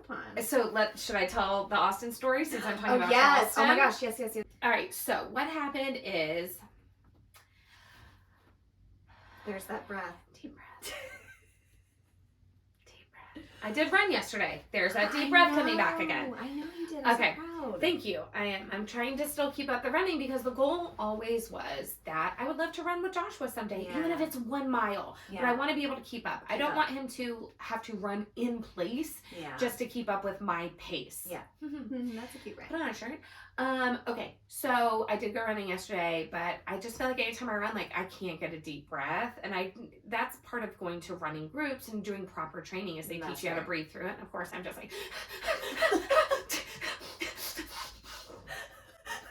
fun. So should I tell the Austin story since I'm talking about yes. Charleston? Oh my gosh, yes. All right, so what happened is... There's that breath. Deep breath. I did run yesterday. There's that deep breath coming back again. I know you did. I'm okay. so proud. Thank you. I'm trying to still keep up the running because the goal always was that I would love to run with Joshua someday, even if it's 1 mile. Yeah. But I want to be able to keep up. I don't want him to have to run in place just to keep up with my pace. Yeah. That's a cute run. Put on a shirt. Okay, so I did go running yesterday, but I just feel like anytime I run, like I can't get a deep breath. And that's part of going to running groups and doing proper training is they teach you how to breathe through it. And of course, I'm just like,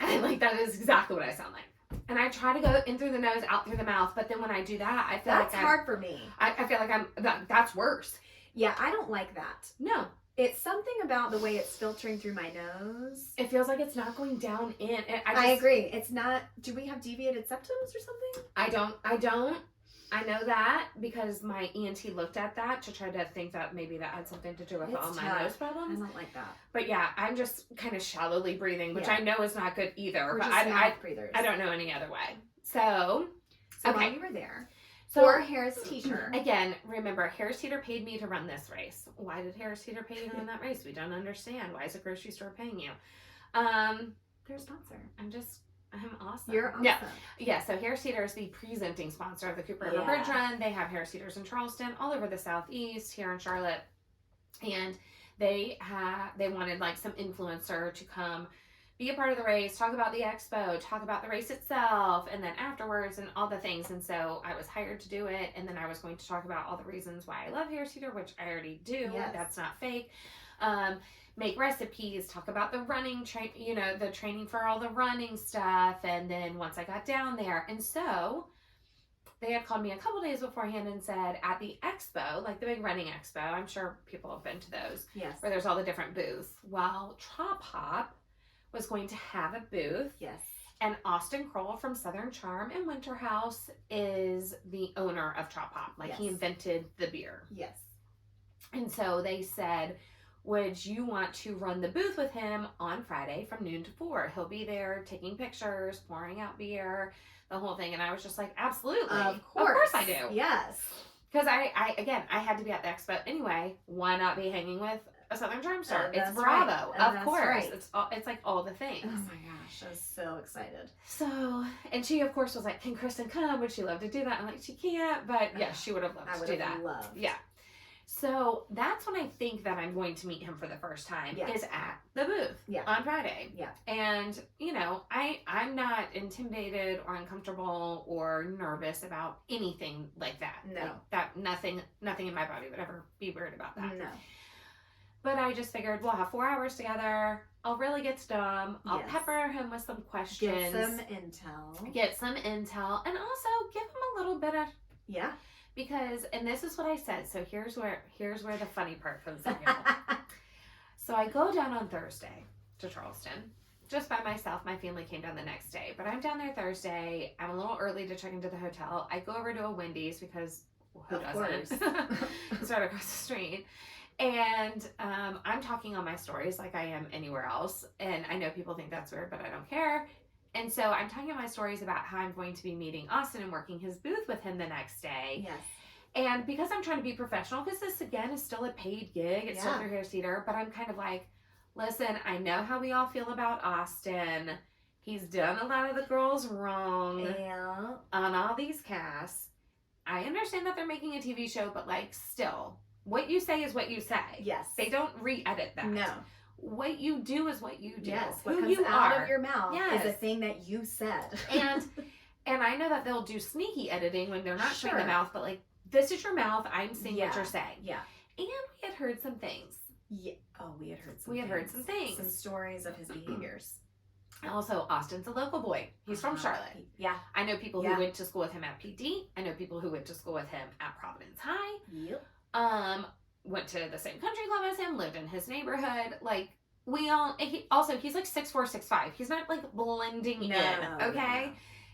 and like that is exactly what I sound like. And I try to go in through the nose, out through the mouth. But then when I do that, I feel that's hard for me. I feel like that's worse. Yeah, I don't like that. No. It's something about the way it's filtering through my nose. It feels like it's not going down in. I agree. It's not. Do we have deviated septums or something? I don't. I know that because my ENT looked at that to try to think that maybe that had something to do with all my nose problems. I don't like that. But yeah, I'm just kind of shallowly breathing, which I know is not good either. We're but just mouth breathers. I don't know any other way. So while you were there. So or Harris Teeter. Again, remember, Harris Teeter paid me to run this race. Why did Harris Teeter pay you to run that race? We don't understand. Why is a grocery store paying you? They're a sponsor. I'm awesome. You're awesome. Yeah, so Harris Teeter is the presenting sponsor of the Cooper River Bridge Run. They have Harris Teeters in Charleston, all over the Southeast, here in Charlotte. And they wanted like some influencer to come be a part of the race, talk about the expo, talk about the race itself, and then afterwards and all the things. And so I was hired to do it. And then I was going to talk about all the reasons why I love Harris Teeter, which I already do. Yes. That's not fake. Make recipes, talk about the running, the training for all the running stuff. And then once I got down there, and so they had called me a couple days beforehand and said at the expo, like the big running expo, I'm sure people have been to those, where there's all the different booths. Well, Trop Hop was going to have a booth. Yes. And Austin Kroll from Southern Charm and Winter House is the owner of Trop Hop. Like he invented the beer. Yes. And so they said, would you want to run the booth with him on Friday from noon to 4? He'll be there taking pictures, pouring out beer, the whole thing. And I was just like, absolutely. Of course I do. Yes. Because I had to be at the expo anyway. Why not be hanging with a Southern Charm star? It's Bravo. Right. Of course. Right. It's like all the things. Oh my gosh. I was so excited. So, and she of course was like, can Kristin come? Would she love to do that? I'm like, she can't, but yeah, she would have loved to do that. Loved. Yeah. So that's when I think that I'm going to meet him for the first time is at the booth on Friday. Yeah. And, I'm not intimidated or uncomfortable or nervous about anything like that. No. Like that nothing in my body would ever be weird about that. No. But I just figured we'll have 4 hours together. I'll really get to know him. I'll pepper him with some questions. Get some intel. And also give him a little bit of... Yeah. Because, and this is what I said, so here's where the funny part comes in. So I go down on Thursday to Charleston, just by myself. My family came down the next day, but I'm down there Thursday. I'm a little early to check into the hotel. I go over to a Wendy's because who doesn't? It's right across the street. And I'm talking on my stories like I am anywhere else. And I know people think that's weird, but I don't care. And so I'm talking about my stories about how I'm going to be meeting Austin and working his booth with him the next day. Yes. And because I'm trying to be professional, because this, again, is still a paid gig. It's still through Harris Teeter. But I'm kind of like, listen, I know how we all feel about Austin. He's done a lot of the girls wrong on all these casts. I understand that they're making a TV show, but, like, still, what you say is what you say. Yes. They don't re-edit that. No. What you do is what you do. Yes, what comes out of your mouth is a thing that you said. And I know that they'll do sneaky editing when they're not showing the mouth, but like, this is your mouth, I'm seeing what you're saying. Yeah. And we had heard some things. Yeah. Oh, we had heard some things. Some stories of his behaviors. Also, Austin's a local boy. He's from Charlotte. Yeah. I know people who went to school with him at PD. I know people who went to school with him at Providence High. Yep. Went to the same country club as him, lived in his neighborhood. Like, he's like 6'4", 6'5". He's not like blending in, okay? No.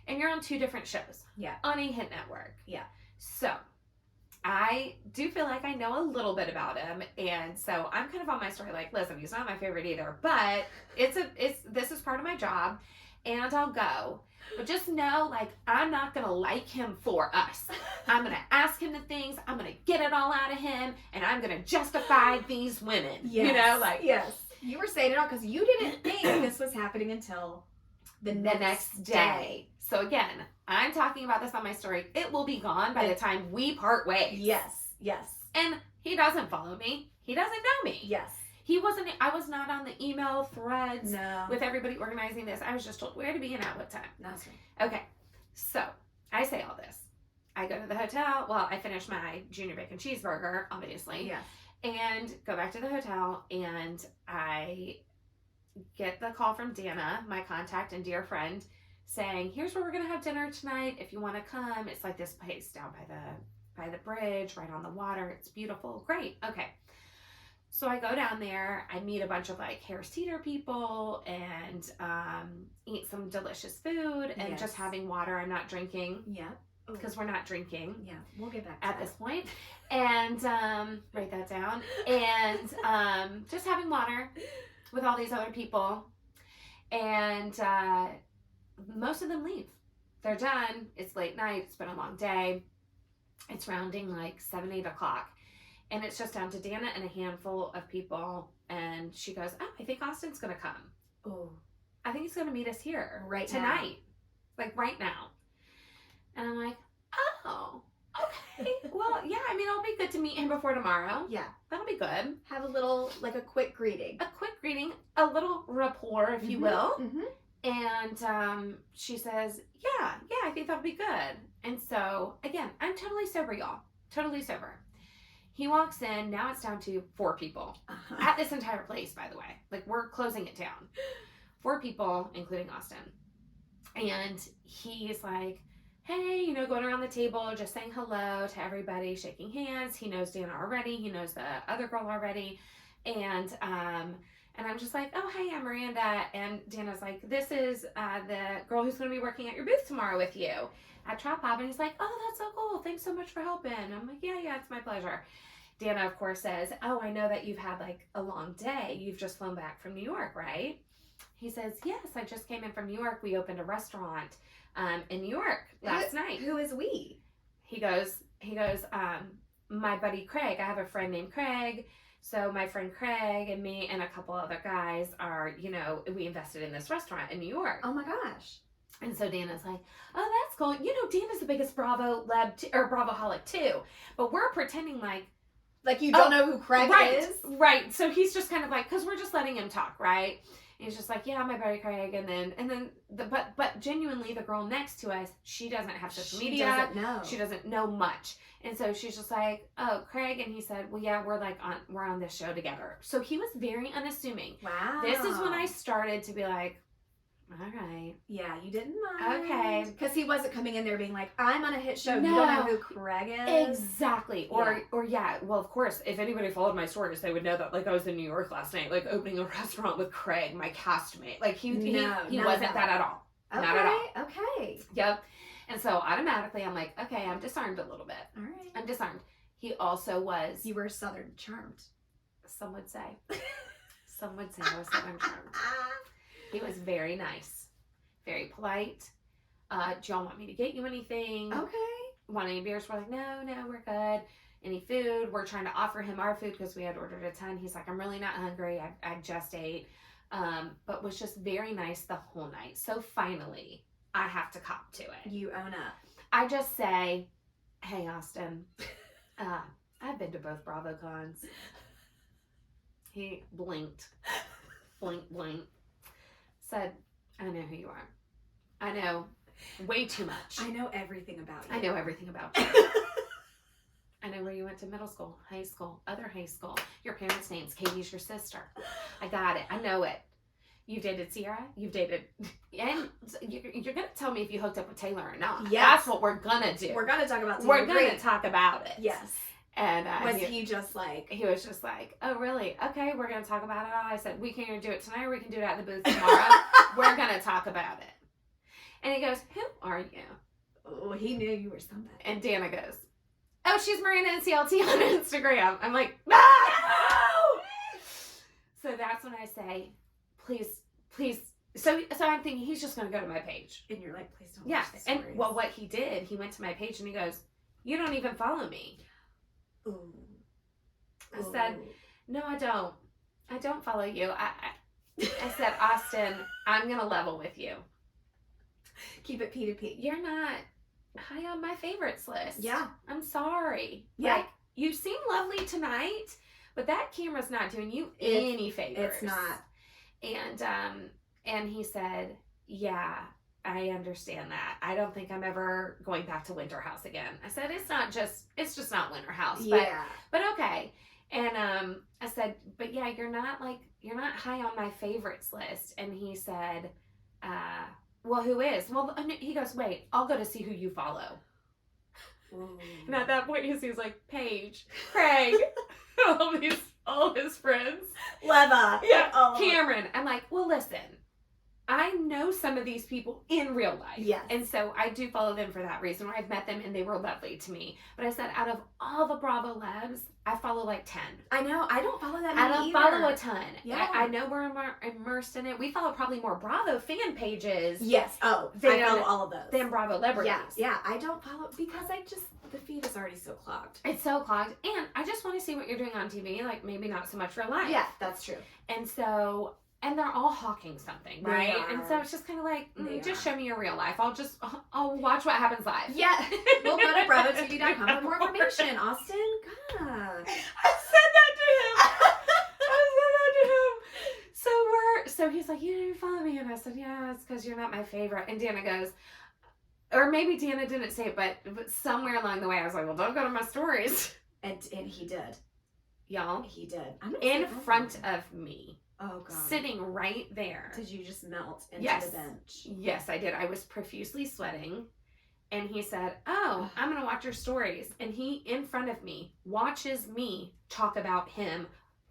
And you're on 2 different shows. Yeah. On a hit network. Yeah. So, I do feel like I know a little bit about him, and so I'm kind of on my story like, listen, he's not my favorite either, but this is part of my job, and I'll go. But just know, like, I'm not gonna like him for us. I'm gonna ask him the things, I'm gonna get it all out of him, and I'm gonna justify these women. Yes. You know, like, yes. You were saying it all because you didn't think this was happening until the next day. So again, I'm talking about this on my story. It will be gone by the time we part ways. Yes. Yes. And he doesn't follow me. He doesn't know me. Yes. I was not on the email threads No. with everybody organizing this. I was just told where to be and at what time. That's right. Okay. So I say all this. I go to the hotel. Well, I finish my junior bacon cheeseburger, obviously. Yes. And go back to the hotel, and I get the call from Dana, my contact and dear friend, saying, here's where we're going to have dinner tonight. If you want to come, it's like this place down by the bridge, right on the water. It's beautiful. Great. Okay. So I go down there, I meet a bunch of like Harris Teeter people and eat some delicious food and just having water. I'm not drinking. Yeah. Because we're not drinking. Yeah, we'll get back to at that. this point. And write that down. And just having water with all these other people. And most of them leave. They're done. It's late night. It's been a long day. It's rounding like 7, 8 o'clock. And it's just down to Dana and a handful of people. And she goes, oh, I think Austin's going to come. Oh. I think he's going to meet us here. Right tonight. Like right now. And I'm like, oh, okay. Well, yeah, I mean, it'll be good to meet him before tomorrow. Yeah. That'll be good. Have a little, like a quick greeting. A quick greeting, a little rapport, if you will. Mm-hmm. And she says, yeah, I think that'll be good. And so, again, I'm totally sober, y'all. Totally sober. He walks in. Now it's down to 4 people. At this entire place, by the way. Like, we're closing it down. 4 people, including Austin. And he's like, hey, going around the table, just saying hello to everybody, shaking hands. He knows Dana already. He knows the other girl already. And I'm just like, oh, hey, I'm Miranda. And Dana's like, this is the girl who's going to be working at your booth tomorrow with you at Trop Pop. And he's like, oh, that's so cool. Thanks so much for helping. I'm like, yeah, it's my pleasure. Dana, of course, says, oh, I know that you've had like a long day. You've just flown back from New York, right? He says, yes, I just came in from New York. We opened a restaurant in New York last night. Who is we? He goes, my buddy Craig. I have a friend named Craig. So my friend Craig and me and a couple other guys are, we invested in this restaurant in New York. Oh my gosh. And so Dana's like, oh, that's cool. Dana's the biggest Bravo-holic too. But we're pretending like you don't know who Craig is? Right. So he's just kind of like, because we're just letting him talk, right? And he's just like, yeah, my buddy Craig. And then but genuinely the girl next to us, she doesn't have social media. She doesn't know. She doesn't know much. And so she's just like, oh, Craig. And he said, well, yeah, we're on this show together. So he was very unassuming. Wow. This is when I started to be like, all right. Yeah, you didn't mind. Okay. Because he wasn't coming in there being like, I'm on a hit show. No. You don't know who Craig is. Exactly. Or well, of course, if anybody followed my stories, they would know that like I was in New York last night, like opening a restaurant with Craig, my castmate. Like he wasn't that at all. Okay. Not at all. Okay. Yep. And so automatically I'm like, okay, I'm disarmed a little bit. All right. I'm disarmed. He also was. You were Southern charmed. Some would say. Some would say I was Southern charmed. He was very nice. Very polite. Do y'all want me to get you anything? Okay. Want any beers? We're like, no, we're good. Any food? We're trying to offer him our food because we had ordered a ton. He's like, I'm really not hungry. I just ate. But was just very nice the whole night. So finally, I have to cop to it. You own up. I just say, hey, Austin, I've been to both BravoCons. He blinked. Blink. Said, I know who you are. I know way too much. I know everything about you. I know everything about you. I know where you went to middle school, high school, other high school. Your parents' names. Katie's your sister. I got it. I know it. You've dated Sierra. You've dated... And you're going to tell me if you hooked up with Taylor or not. Yes. That's what we're going to do. We're going to talk about Taylor. We're going to talk about it. Yes. And was he just like... He was just like, oh, really? Okay, we're going to talk about it all. I said, we can either do it tonight or we can do it at the booth tomorrow. We're going to talk about it. And he goes, who are you? Oh, he knew you were somebody. And Dana goes, oh, she's Miranda and CLT on Instagram. I'm like, no! So that's when I say, please. So I'm thinking he's just going to go to my page. And you're like, please don't Yeah. watch the And stories. well, what he did, he went to my page and he goes, you don't even follow me. Ooh. I said, no, I don't. I don't follow you. I said, Austin, I'm going to level with you. Keep it P2P. You're not high on my favorites list. Yeah. I'm sorry. Yeah. Like, you seem lovely tonight, but that camera's not doing you any favors. It's not. And he said, yeah, I understand that. I don't think I'm ever going back to Winter House again. I said, it's just not Winter House. But okay. And I said, but yeah, you're not high on my favorites list. And he said, well, who is? Well, he goes, wait, I'll go to see who you follow. Ooh. And at that point, he's like, Paige, Craig, all his friends. Leva. Yeah, Oh. Cameron. I'm like, well, listen, I know some of these people in real life. Yes. And so I do follow them for that reason. I've met them and they were lovely to me. But I said, out of all the Bravo Labs, I follow like 10. I know. I don't follow that I many don't either. follow a ton. Yeah. I know we're immersed in it. We follow probably more Bravo fan pages Yes. Oh, I follow all of those. than Bravo Liberties. Yeah. I don't follow because the feed is already so clogged. It's so clogged. And I just want to see what you're doing on TV. Like, maybe not so much real life. Yeah, that's true. And so... And they're all hawking something, right? They are. And so it's just kind of like, just are. show me your real life. I'll watch what happens live. Yeah. We'll go to BravoTV.com for more information. Austin, God. I said that to him. So he's like, you didn't follow me. And I said, yeah, it's because you're not my favorite. And Dana goes, or maybe Dana didn't say it, but somewhere along the way, I was like, well, don't go to my stories. And he did. Y'all. He did. In front of me. Oh, God. Sitting right there. Did you just melt into Yes. the bench? Yes, I did. I was profusely sweating. And he said, oh, I'm going to watch your stories. And he, in front of me, watches me talk about him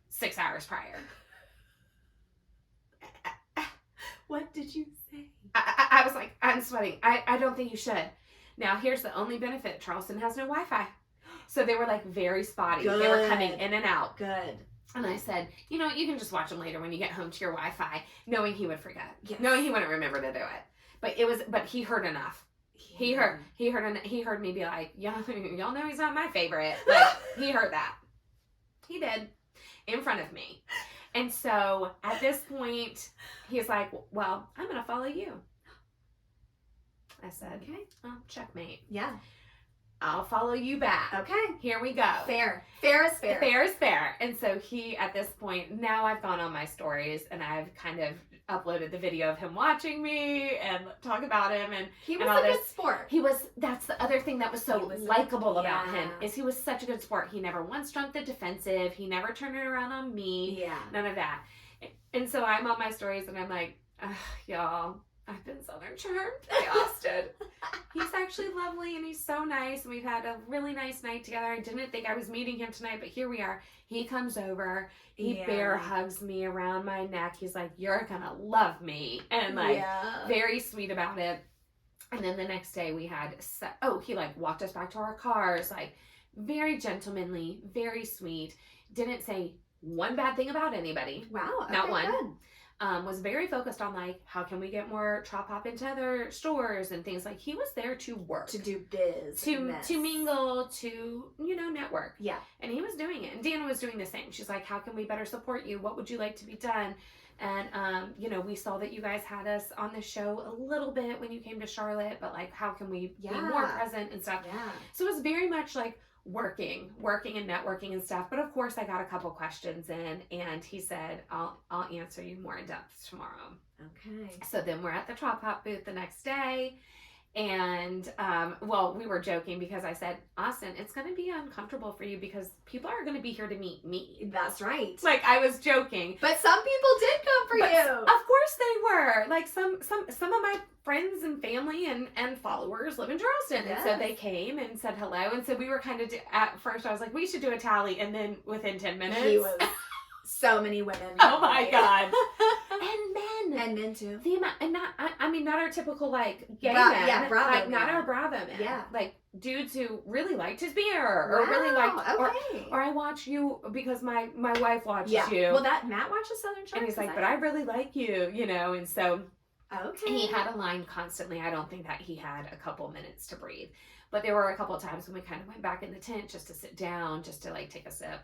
6 hours prior. What did you say? I was like, I'm sweating. I don't think you should. Now, here's the only benefit. Charleston has no Wi-Fi. So they were like very spotty. Good. They were coming in and out. Good. And I said, you know, you can just watch them later when you get home to your Wi-Fi, knowing he would forget, Yes. knowing he wouldn't remember to do it. But he heard enough. He heard me be like, y'all know he's not my favorite. Like, he heard that. He did. In front of me. And so at this point, he's like, well, I'm going to follow you. I said, Okay. well, checkmate. Yeah. I'll follow you back. Okay. Here we go. Fair. Fair is fair. Fair is fair. And so he, at this point, now I've gone on my stories and I've kind of uploaded the video of him watching me and talk about him. And He and was all a this. good sport. That's the other thing that was so He was likable about yeah. him, is he was such a good sport. He never once jumped the defensive. He never turned it around on me. Yeah. None of that. And so I'm on my stories and I'm like, y'all, I've been Southern charmed by Austin. He's actually lovely and he's so nice. And we've had a really nice night together. I didn't think I was meeting him tonight, but here we are. He comes over. He bear hugs me around my neck. He's like, you're gonna love me. And like, very sweet about it. And then the next day we had, he like walked us back to our cars. Like, very gentlemanly, very sweet. Didn't say one bad thing about anybody. Wow. Not okay, one. Good. Was very focused on like, how can we get more Trop Hop into other stores and things. Like, he was there to work, To do biz. to mingle, to, network. Yeah. And he was doing it. And Dana was doing the same. She's like, how can we better support you? What would you like to be done? And, we saw that you guys had us on the show a little bit when you came to Charlotte, but like, how can we be more present and stuff? Yeah. So it was very much like working and networking and stuff. But of course I got a couple questions in and he said, I'll answer you more in depth tomorrow. Okay. So then we're at the Trop Hop booth the next day. And, we were joking because I said, Austin, it's going to be uncomfortable for you because people are going to be here to meet me. That's right. Like, I was joking. But some people did come for you. Of course they were. Like, some of my friends and family and followers live in Charleston. Yes. And so they came and said hello. And so we were kind of, at first I was like, we should do a tally. And then within 10 minutes. He was so many women. Oh my God. And men too. The amount, and not our typical like gay Not men. our Bravo like not men. our Bravo men. Yeah. Like dudes who really liked his beer or really liked, or I watch you because my wife watches you. Well, that Matt watches Southern Charm. And he's like, but I really like you, you know, and so okay. he had a line constantly. I don't think that he had a couple minutes to breathe. But there were a couple of times when we kind of went back in the tent just to sit down, just to like take a sip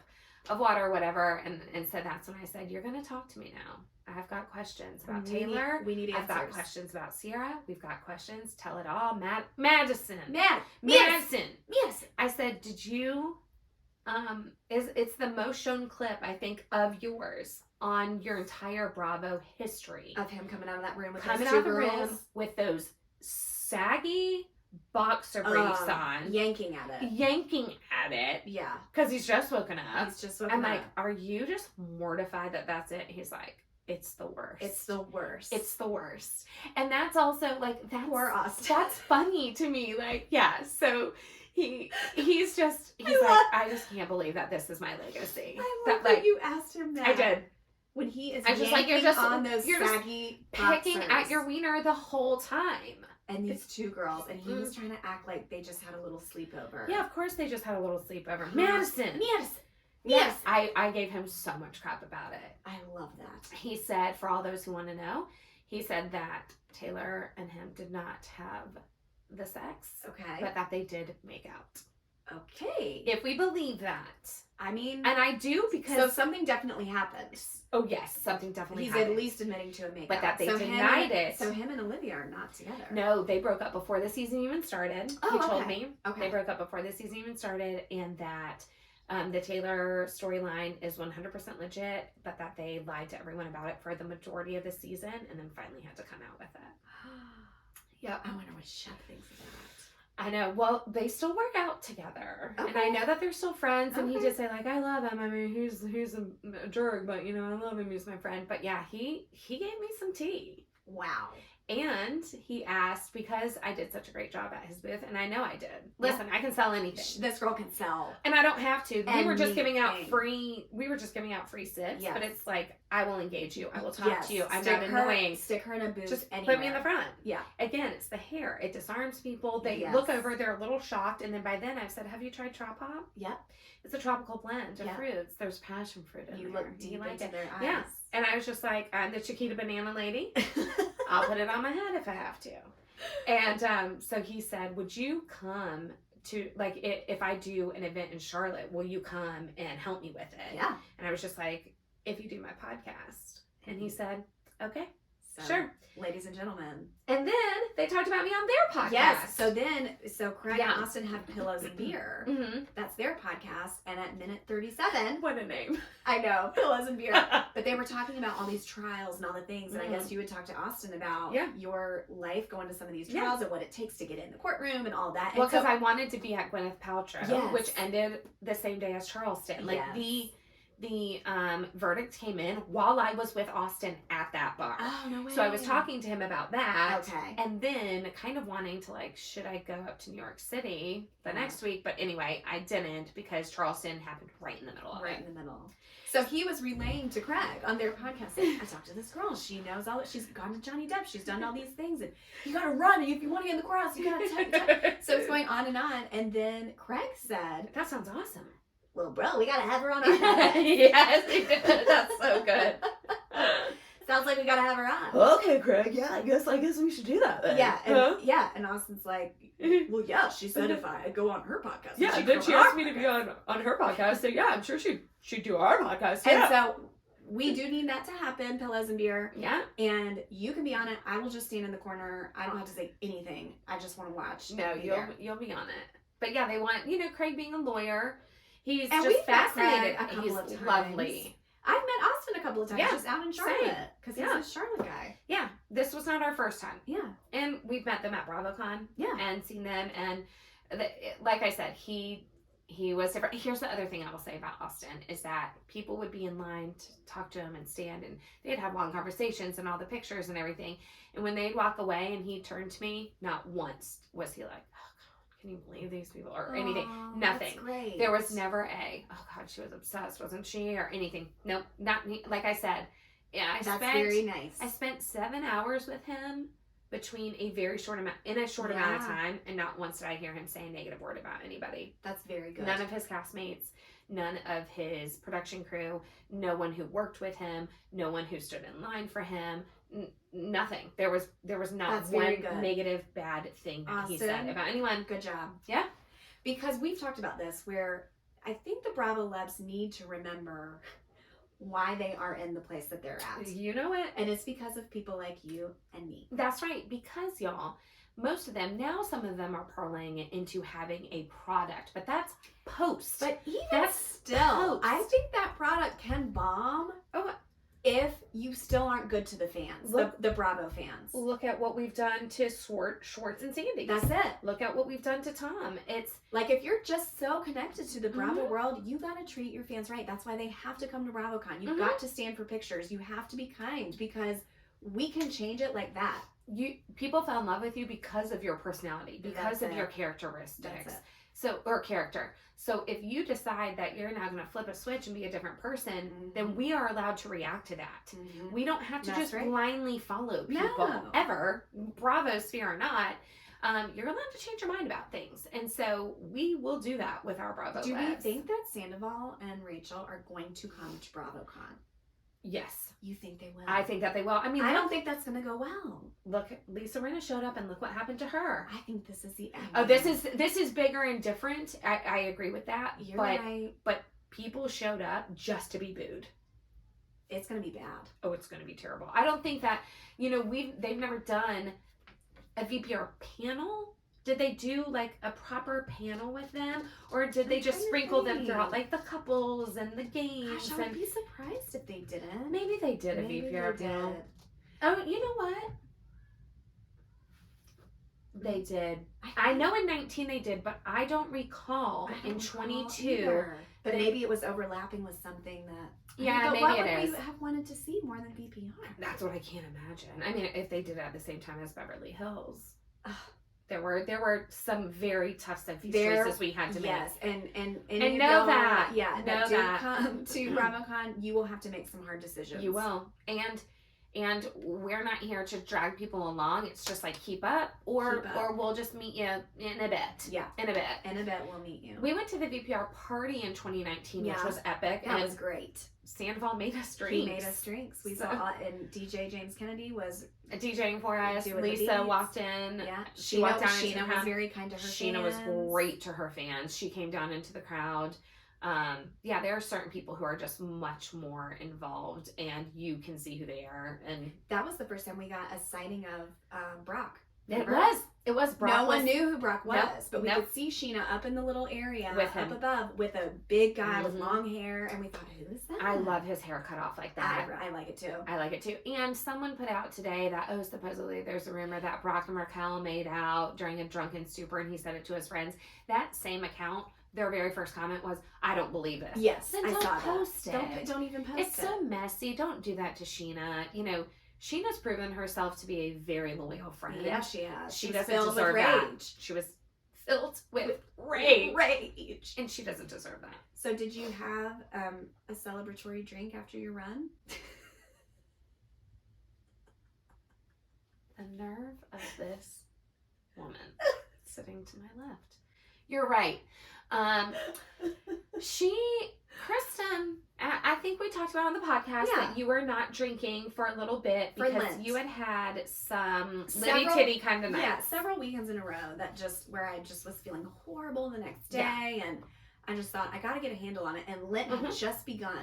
of water or whatever. And so that's when I said, you're going to talk to me now. I've got questions about Taylor. We need answers. I've got questions about Sierra. We've got questions. Tell it all. Madison. Madison. I said, did you, it's the most shown clip, I think, of yours on your entire Bravo history. Of him coming out of that room with coming those out two of the girls. room with those saggy boxer briefs on. Yanking at it. Yeah. Because he's just woken up. I'm like, are you just mortified that that's it? He's like, it's the worst. It's the worst. It's the worst. And that's also like, poor Austin. That's funny to me. Like, yeah. So he's like, I just can't believe that this is my legacy. I love that you asked him that. I did. When he is just like, you're just on those saggy pecking boxers. at your wiener the whole time. And these two girls, and he was trying to act like they just had a little sleepover. Yeah, of course they just had a little sleepover. Madison. Yes. I gave him so much crap about it. I love that. He said, for all those who want to know, he said that Taylor and him did not have the sex. Okay. But that they did make out. Okay. If we believe that. I mean. And I do because. So something definitely happened. Oh, yes. Something definitely He's happened. At least admitting to a makeout. But that they denied it. So him and Olivia are not together. No, they broke up before the season even started. Oh, he told me. Okay. They broke up before the season even started, and that the Taylor storyline is 100% legit, but that they lied to everyone about it for the majority of the season, and then finally had to come out with it. Yep. I wonder what Shep thinks of that. I know. Well, they still work out together, okay. and I know that they're still friends. And he did say like, "I love him. I mean, he's a jerk, but you know, I love him. He's my friend." But yeah, he gave me some tea. Wow. And he asked, because I did such a great job at his booth, and I know I did. Listen, I can sell anything. This girl can sell. And I don't have to. We were just giving out free sips, yes. but it's like, I will engage you. I will talk to you. I'm not annoying. Stick her in a booth. Just anywhere. put me in the front. Yeah. Again, it's the hair. It disarms people. They look over, they're a little shocked, and then by then I've said, have you tried Trop Hop? Yep. It's a tropical blend of fruits. There's passion fruit in there. You look deep into their eyes. Yeah. And I was just like, I'm the Chiquita Banana Lady. I'll put it on my head if I have to. And so he said, would you come to, like, if I do an event in Charlotte, will you come and help me with it? Yeah. And I was just like, if you do my podcast. And he said, okay, so, sure. Ladies and gentlemen. And then they talked about me on their podcast. Yes. So Craig and Austin have Pillows and Beer. Mm-hmm. That's their podcast. And at minute 37. What a name. I know. Pillows and Beer. But they were talking about all these trials and all the things. And I guess you would talk to Austin about your life going to some of these trials and what it takes to get in the courtroom and all that. Well, because I wanted to be at Gwyneth Paltrow, which ended the same day as Charleston. Like the verdict came in while I was with Austin at that bar. Oh, no way. So I was talking to him about that. Okay. And then kind of wanting to like, should I go up to New York City the next week? But anyway, I didn't because Charleston happened right in the middle of it. Right in the middle. So he was relaying to Craig on their podcast, like, I talked to this girl. She knows all that. She's gone to Johnny Depp. She's done all these things. And you got to run. And if you want to get in the courthouse, you got to So it's going on. And then Craig said, that sounds awesome. Well, bro, we got to have her on our podcast. Yes, he did. That's so good. Sounds like we got to have her on. Okay, Craig. Yeah, I guess we should do that then. Yeah. And Austin's like, well, yeah, she said if I go on her podcast. Yeah, then she asked me to be on her podcast. So yeah, I'm sure she'd do our podcast. Yeah. And so we do need that to happen, Pillows and Beer. Yeah. And you can be on it. I will just stand in the corner. I don't have to say anything. I just want to watch. No, you'll be on it. But yeah, they want, Craig being a lawyer. He's and just fascinated. He's lovely. I've met Austin a couple of times just out in Charlotte because he's a Charlotte guy. Yeah, this was not our first time. Yeah. And we've met them at BravoCon. Yeah. And seen them. And like I said, he was different. Here's the other thing I will say about Austin is that people would be in line to talk to him and stand, and they'd have long conversations and all the pictures and everything. And when they'd walk away and he'd turn to me, not once was he like, can you believe these people or anything? Nothing. That's great. There was never oh God, she was obsessed, wasn't she? Or anything. Nope, not me. Like I said, that's very nice. I spent 7 hours with him between a very short amount of time, and not once did I hear him say a negative word about anybody. That's very good. None of his castmates, none of his production crew, no one who worked with him, no one who stood in line for him, nothing. There was not one negative bad thing that he said about anyone. Good job. Yeah. Because we've talked about this, where I think the Bravo Lebs need to remember why they are in the place that they're at. You know it. And it's because of people like you and me. That's right. Because, y'all, most of them, now some of them are parlaying it into having a product, but that's post. But even that's still, post. I think that product can bomb if you still aren't good to the fans, the Bravo fans. Look at what we've done to Schwartz and Sandy. That's it. Look at what we've done to Tom. It's like, if you're just so connected to the Bravo world, you got to treat your fans right. That's why they have to come to BravoCon. You've got to stand for pictures. You have to be kind, because we can change it like that. People fell in love with you because of your personality, because of your characteristics. Character. So if you decide that you're now going to flip a switch and be a different person, then we are allowed to react to that. We don't have to blindly follow people ever, Bravo sphere or not. You're allowed to change your mind about things. And so we will do that with our Bravo Do Lebs. we think that Sandoval and Rachel are going to come to BravoCon? Yes. You think they will? I think that they will. I mean, I don't think that's going to go well. Look, Lisa Rinna showed up and look what happened to her. I think this is the end. Oh, this is bigger and different. I agree with that. You're right. But people showed up just to be booed. It's going to be bad. Oh, it's going to be terrible. I don't think that, they've never done a VPR panel. Did they do like a proper panel with them, or did they just sprinkle them throughout like the couples and the games? Gosh, I would be surprised if they didn't. Maybe they did a VPR panel. Oh, you know what? They did. I know in 19 they did, but I don't recall in 22. But maybe it was overlapping with something that. Yeah, maybe it is. What would we have wanted to see more than VPR? That's what I can't imagine. I mean, if they did it at the same time as Beverly Hills. There were some very tough choices we had to make. Yes, and know that. Yeah, know that. Come to BravoCon, you will have to make some hard decisions. You will, and we're not here to drag people along. It's just like keep up, or we'll just meet you in a bit. Yeah, in a bit we'll meet you. We went to the VPR party in 2019, which was epic. That was great. Sandoval made us drinks. He made us drinks. We saw, and DJ James Kennedy was DJing for us. Lisa walked in. Yeah, she walked down. Sheena was very kind to her fans. Sheena was great to her fans. She came down into the crowd. There are certain people who are just much more involved, and you can see who they are. And that was the first time we got a sighting of Brock. It was Brock. No one knew who Brock was, but we could see Sheena up in the little area with him. Up above with a big guy with long hair, and we thought, who is that? I love his hair cut off like that. I like it too. I like it too. And someone put out today that, supposedly there's a rumor that Brock and Raquel made out during a drunken stupor, and he said it to his friends. That same account, their very first comment was, I don't believe this. Yes, then I saw post that. It. Don't even post it. It's so messy. Don't do that to Sheena. Sheena's proven herself to be a very loyal friend. Yeah, she has. She doesn't deserve that. She was filled with rage. And she doesn't deserve that. So did you have a celebratory drink after your run? The nerve of this woman sitting to my left. You're right. Kristin, I think we talked about on the podcast that you were not drinking for a little bit because you had some litty titty kind of nights. Yeah, several weekends in a row where I just was feeling horrible the next day, and I just thought, I got to get a handle on it. And Lent had just begun.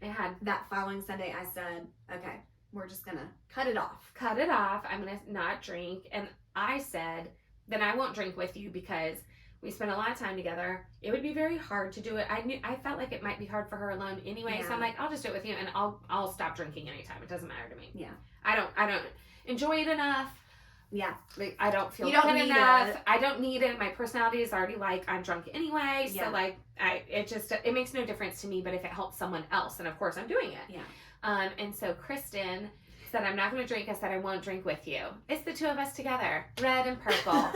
It had. That following Sunday, I said, okay, we're just going to cut it off. Cut it off. I'm going to not drink. And I said, then I won't drink with you because we spent a lot of time together. It would be very hard to do it. I felt like it might be hard for her alone anyway. So I'm like, I'll just do it with you, and I'll stop drinking anytime. It doesn't matter to me. Yeah. I don't enjoy it enough. Yeah. Like, I don't feel good enough. I don't need it. My personality is already like, I'm drunk anyway. So like, it makes no difference to me, but if it helps someone else, then of course I'm doing it. Yeah. And so Kristin said, I'm not going to drink. I said, I won't drink with you. It's the two of us together. Red and purple.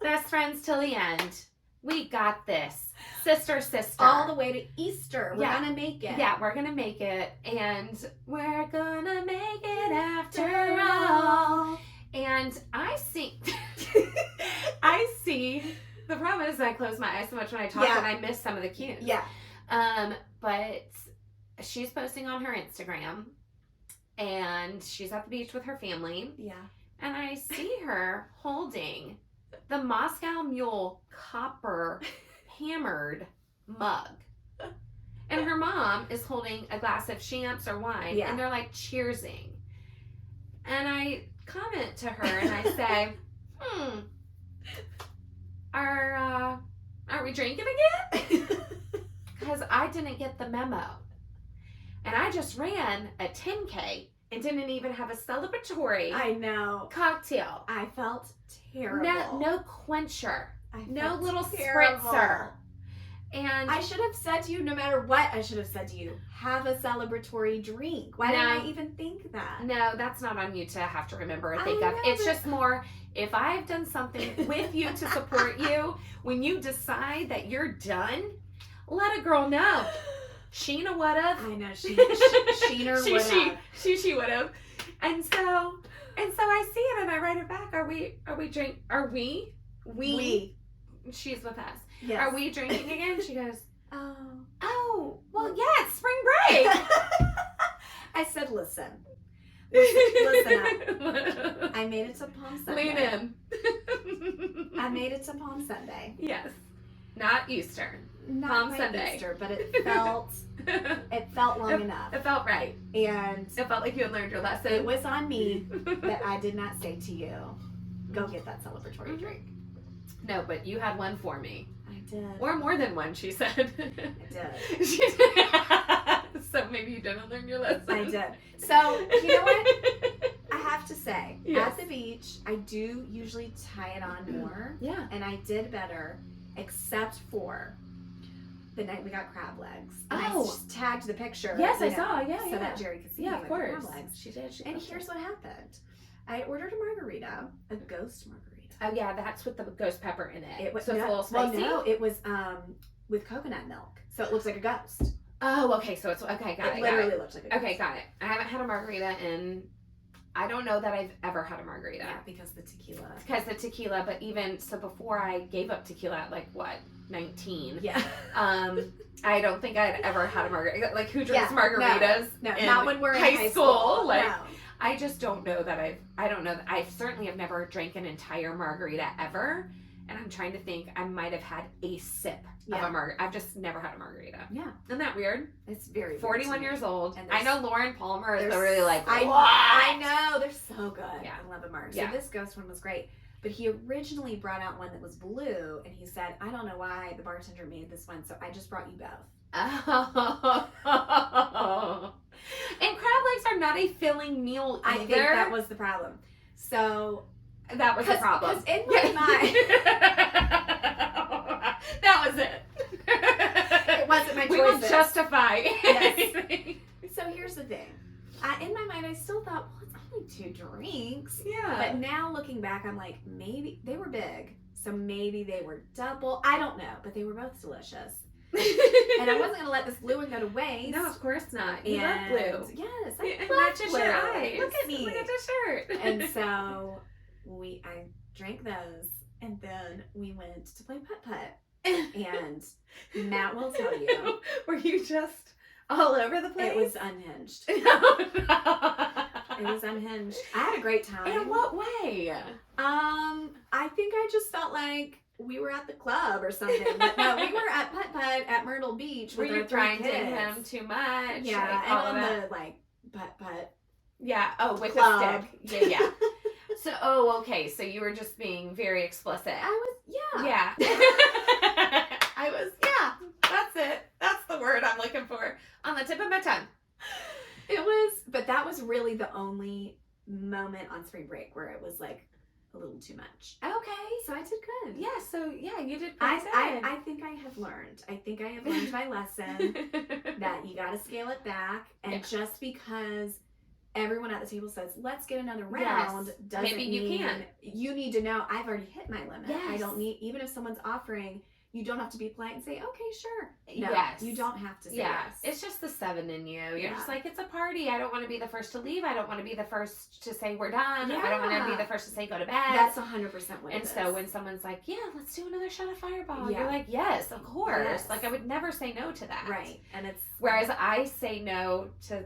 Best friends till the end. We got this. Sister. All the way to Easter. We're going to make it. Yeah, we're going to make it. And we're going to make it after all. And I see, the problem is I close my eyes so much when I talk that I miss some of the cues. Yeah. But she's posting on her Instagram, and she's at the beach with her family. Yeah. And I see her holding the Moscow Mule copper hammered mug. And her mom is holding a glass of champs or wine, and they're like cheersing. And I comment to her and I say, are we drinking again? Because I didn't get the memo. And I just ran a 10K and didn't even have a celebratory cocktail. I felt terrible. No quencher. No little terrible. spritzer. And I should have said to you, no matter what, I should have said to you, have a celebratory drink. Why didn't I even think that? No, that's not on you to have to remember or think of. It's just more, if I've done something with you to support you, when you decide that you're done, let a girl know. Sheena would have. I know, Sheena would have. She would have. And so I see it and I write it back. We. She's with us. Yes. Are we drinking again? She goes, oh, well, yeah, it's spring break. I said, listen up. I made it to Palm Sunday. Lean in. I made it to Palm Sunday. Yes. Not Easter. Not Palm Sunday. Easter, but it felt long enough. It felt right. And it felt like you had learned your lesson. It was on me that I did not say to you, go get that celebratory drink. No, but you had one for me. I did. Or more than one, she said. I did. So maybe you didn't learn your lesson. I did. So, you know what? I have to say, at the beach, I do usually tie it on more. Yeah. And I did better, except for the night we got crab legs. And I just tagged the picture. Yes, I saw. Yeah, so that Jerry could see. Yeah, of course. Crab legs. She did. And here's what happened. I ordered a margarita, a ghost margarita. Oh yeah, that's with the ghost pepper in it. It was so it's a little spicy. Well, no, it was with coconut milk, so it looks like a ghost. Oh, okay. So it's okay. Got it. It literally looks like a ghost. Okay, got it. I haven't had a margarita in. I don't know that I've ever had a margarita. Yeah, because the tequila. But even so, before I gave up tequila at 19. Yeah. I don't think I'd ever had a margarita. Like, who drinks margaritas? No, not when we're in high school. No. I just don't know that I don't know that I certainly have never drank an entire margarita ever. And I'm trying to think, I might have had a sip of a margarita. I've just never had a margarita. Yeah. Isn't that weird? It's very 41 weird years old. And I know Lauren Palmer is really what? I know. They're so good. Yeah. I love a marg. Yeah. So this ghost one was great. But he originally brought out one that was blue. And he said, I don't know why the bartender made this one. So I just brought you both. Oh. And crab legs are not a filling meal either. I think that was the problem. So that was the problem. Because in my mind, that was it. It wasn't my choice. We will justify anything. So here's the thing. In my mind, I still thought, well, it's only 2 drinks. Yeah. But now looking back, I'm like, maybe they were big. So maybe they were double. I don't know. But they were both delicious. And I wasn't going to let this blue one go to waste. No, of course not. You love blue. Yes, I love matches blue. your eyes. Look at me. Look at the shirt. And so I drank those, and then we went to play putt-putt. And Matt will tell you. Were you just all over the place? It was unhinged. It was unhinged. I had a great time. In what way? I think I just felt like we were at the club or something. But no, we were at putt-putt at Myrtle Beach with our 3 grinding kids. him too much? Yeah, and on the putt-putt. Yeah. Oh, with club. a stick. Yeah. So, okay. So you were just being very explicit. I was, yeah. That's it. That's the word I'm looking for on the tip of my tongue. But that was really the only moment on spring break where it was a little too much. Okay. So I did good. Yeah. So you did I pretty think I have learned. I think I have learned my lesson that you got to scale it back, and just because everyone at the table says, let's get another round, doesn't Maybe you mean can. You need to know I've already hit my limit. Yes. I don't need, even if someone's offering, You don't have to be polite and say, okay, sure. No, yes. you don't have to say yes. yes. It's just the 7 in you. You're Yeah. just like, it's a party. I don't want to be the first to leave. I don't want to be the first to say we're done. Yeah. I don't want to be the first to say go to bed. That's 100% what and it so is. when someone's like, yeah, let's do another shot of Fireball. Yeah. You're like, yes, of course. Yes. Like, I would never say no to that. Right. And it's Whereas I say no to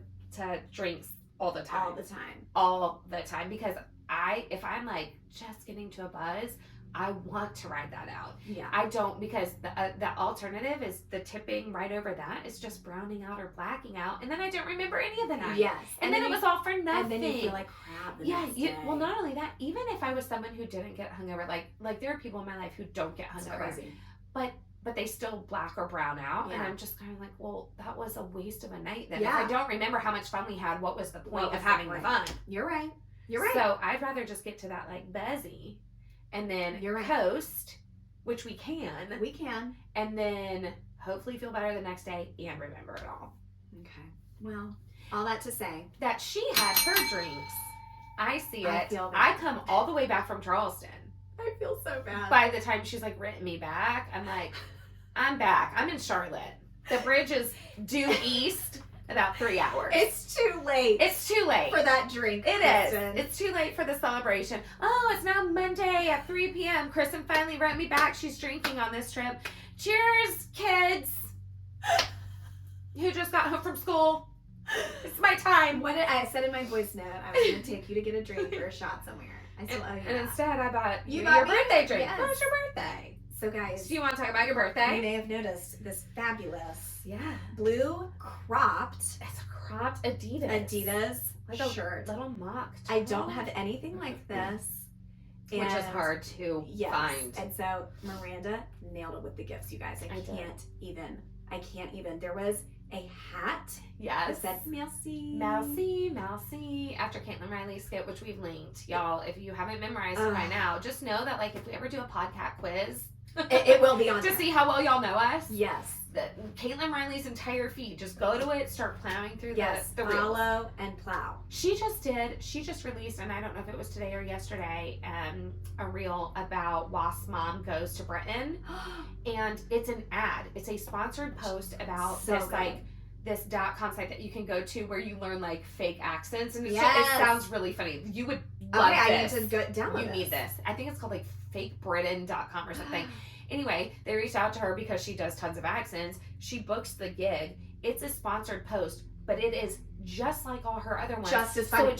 drinks all the time. All the time. Because if I'm like just getting to a buzz, I want to ride that out. Yeah. I don't, because the alternative is the tipping right over that is just browning out or blacking out, and then I don't remember any of the night. Yes. And then it was all for nothing. And then you feel like crap the next day. Well, not only that, even if I was someone who didn't get hungover, like there are people in my life who don't get hungover. It's crazy. But they still black or brown out, and Yeah. I'm just kind of like, well, that was a waste of a night then. Yeah. If I don't remember how much fun we had, what was the point What was of the having the point? fun? You're right. You're right. So I'd rather just get to that like buzzy, and then You're right. coast, which we can, We can. and then hopefully feel better the next day and remember it all. Okay. Well, all that to say, That she had her drinks. I see I it. feel I that. come all the way back from Charleston. I feel so bad. By the time she's like written me back, I'm like, I'm back. I'm in Charlotte. The bridge is due east about 3 hours. It's too late. It's too late. for that drink. It is. Kristen. It's too late for the celebration. Oh, it's now Monday at 3 p.m. Kristen finally wrote me back. She's drinking on this trip. Cheers, kids who just got home from school. It's my time. What did I said in my voice note? I was going to take you to get a drink or a shot somewhere. I still owe you And that. instead, I bought You you bought your me? birthday drink. Yes. What was your birthday? So guys, Do you want to talk about your you birthday? may have noticed this fabulous Yeah. blue cropped It's a cropped Adidas. Adidas Like a shirt. little mock. I don't top. have anything like this. Which is And- hard to Yes. find. And so Miranda nailed it with the gifts, you guys. I I did. can't even. There was a hat that Yes. said merci. Mousy. After Caitlin Riley's skit, which we've linked. Y'all, if you haven't memorized it by now, just know that like if we ever do a podcast quiz, It will be on to there. see how well y'all know us. Yes. Caitlin Riley's entire feed. Just go to it, start plowing through Yes. the reels. Follow and plow. She just released, and I don't know if it was today or yesterday, a reel about Wasp Mom Goes to Britain. And it's an ad. It's a sponsored post about So this good. like this .com site that you can go to where you learn like fake accents, and it Yes. sounds really funny. You would love Okay, I need this. to go download You this. need this. I think it's called like fakebritain.com or something. Anyway, they reached out to her because she does tons of accents. She books the gig. It's a sponsored post, but it is just like all her other ones. Just as So funny.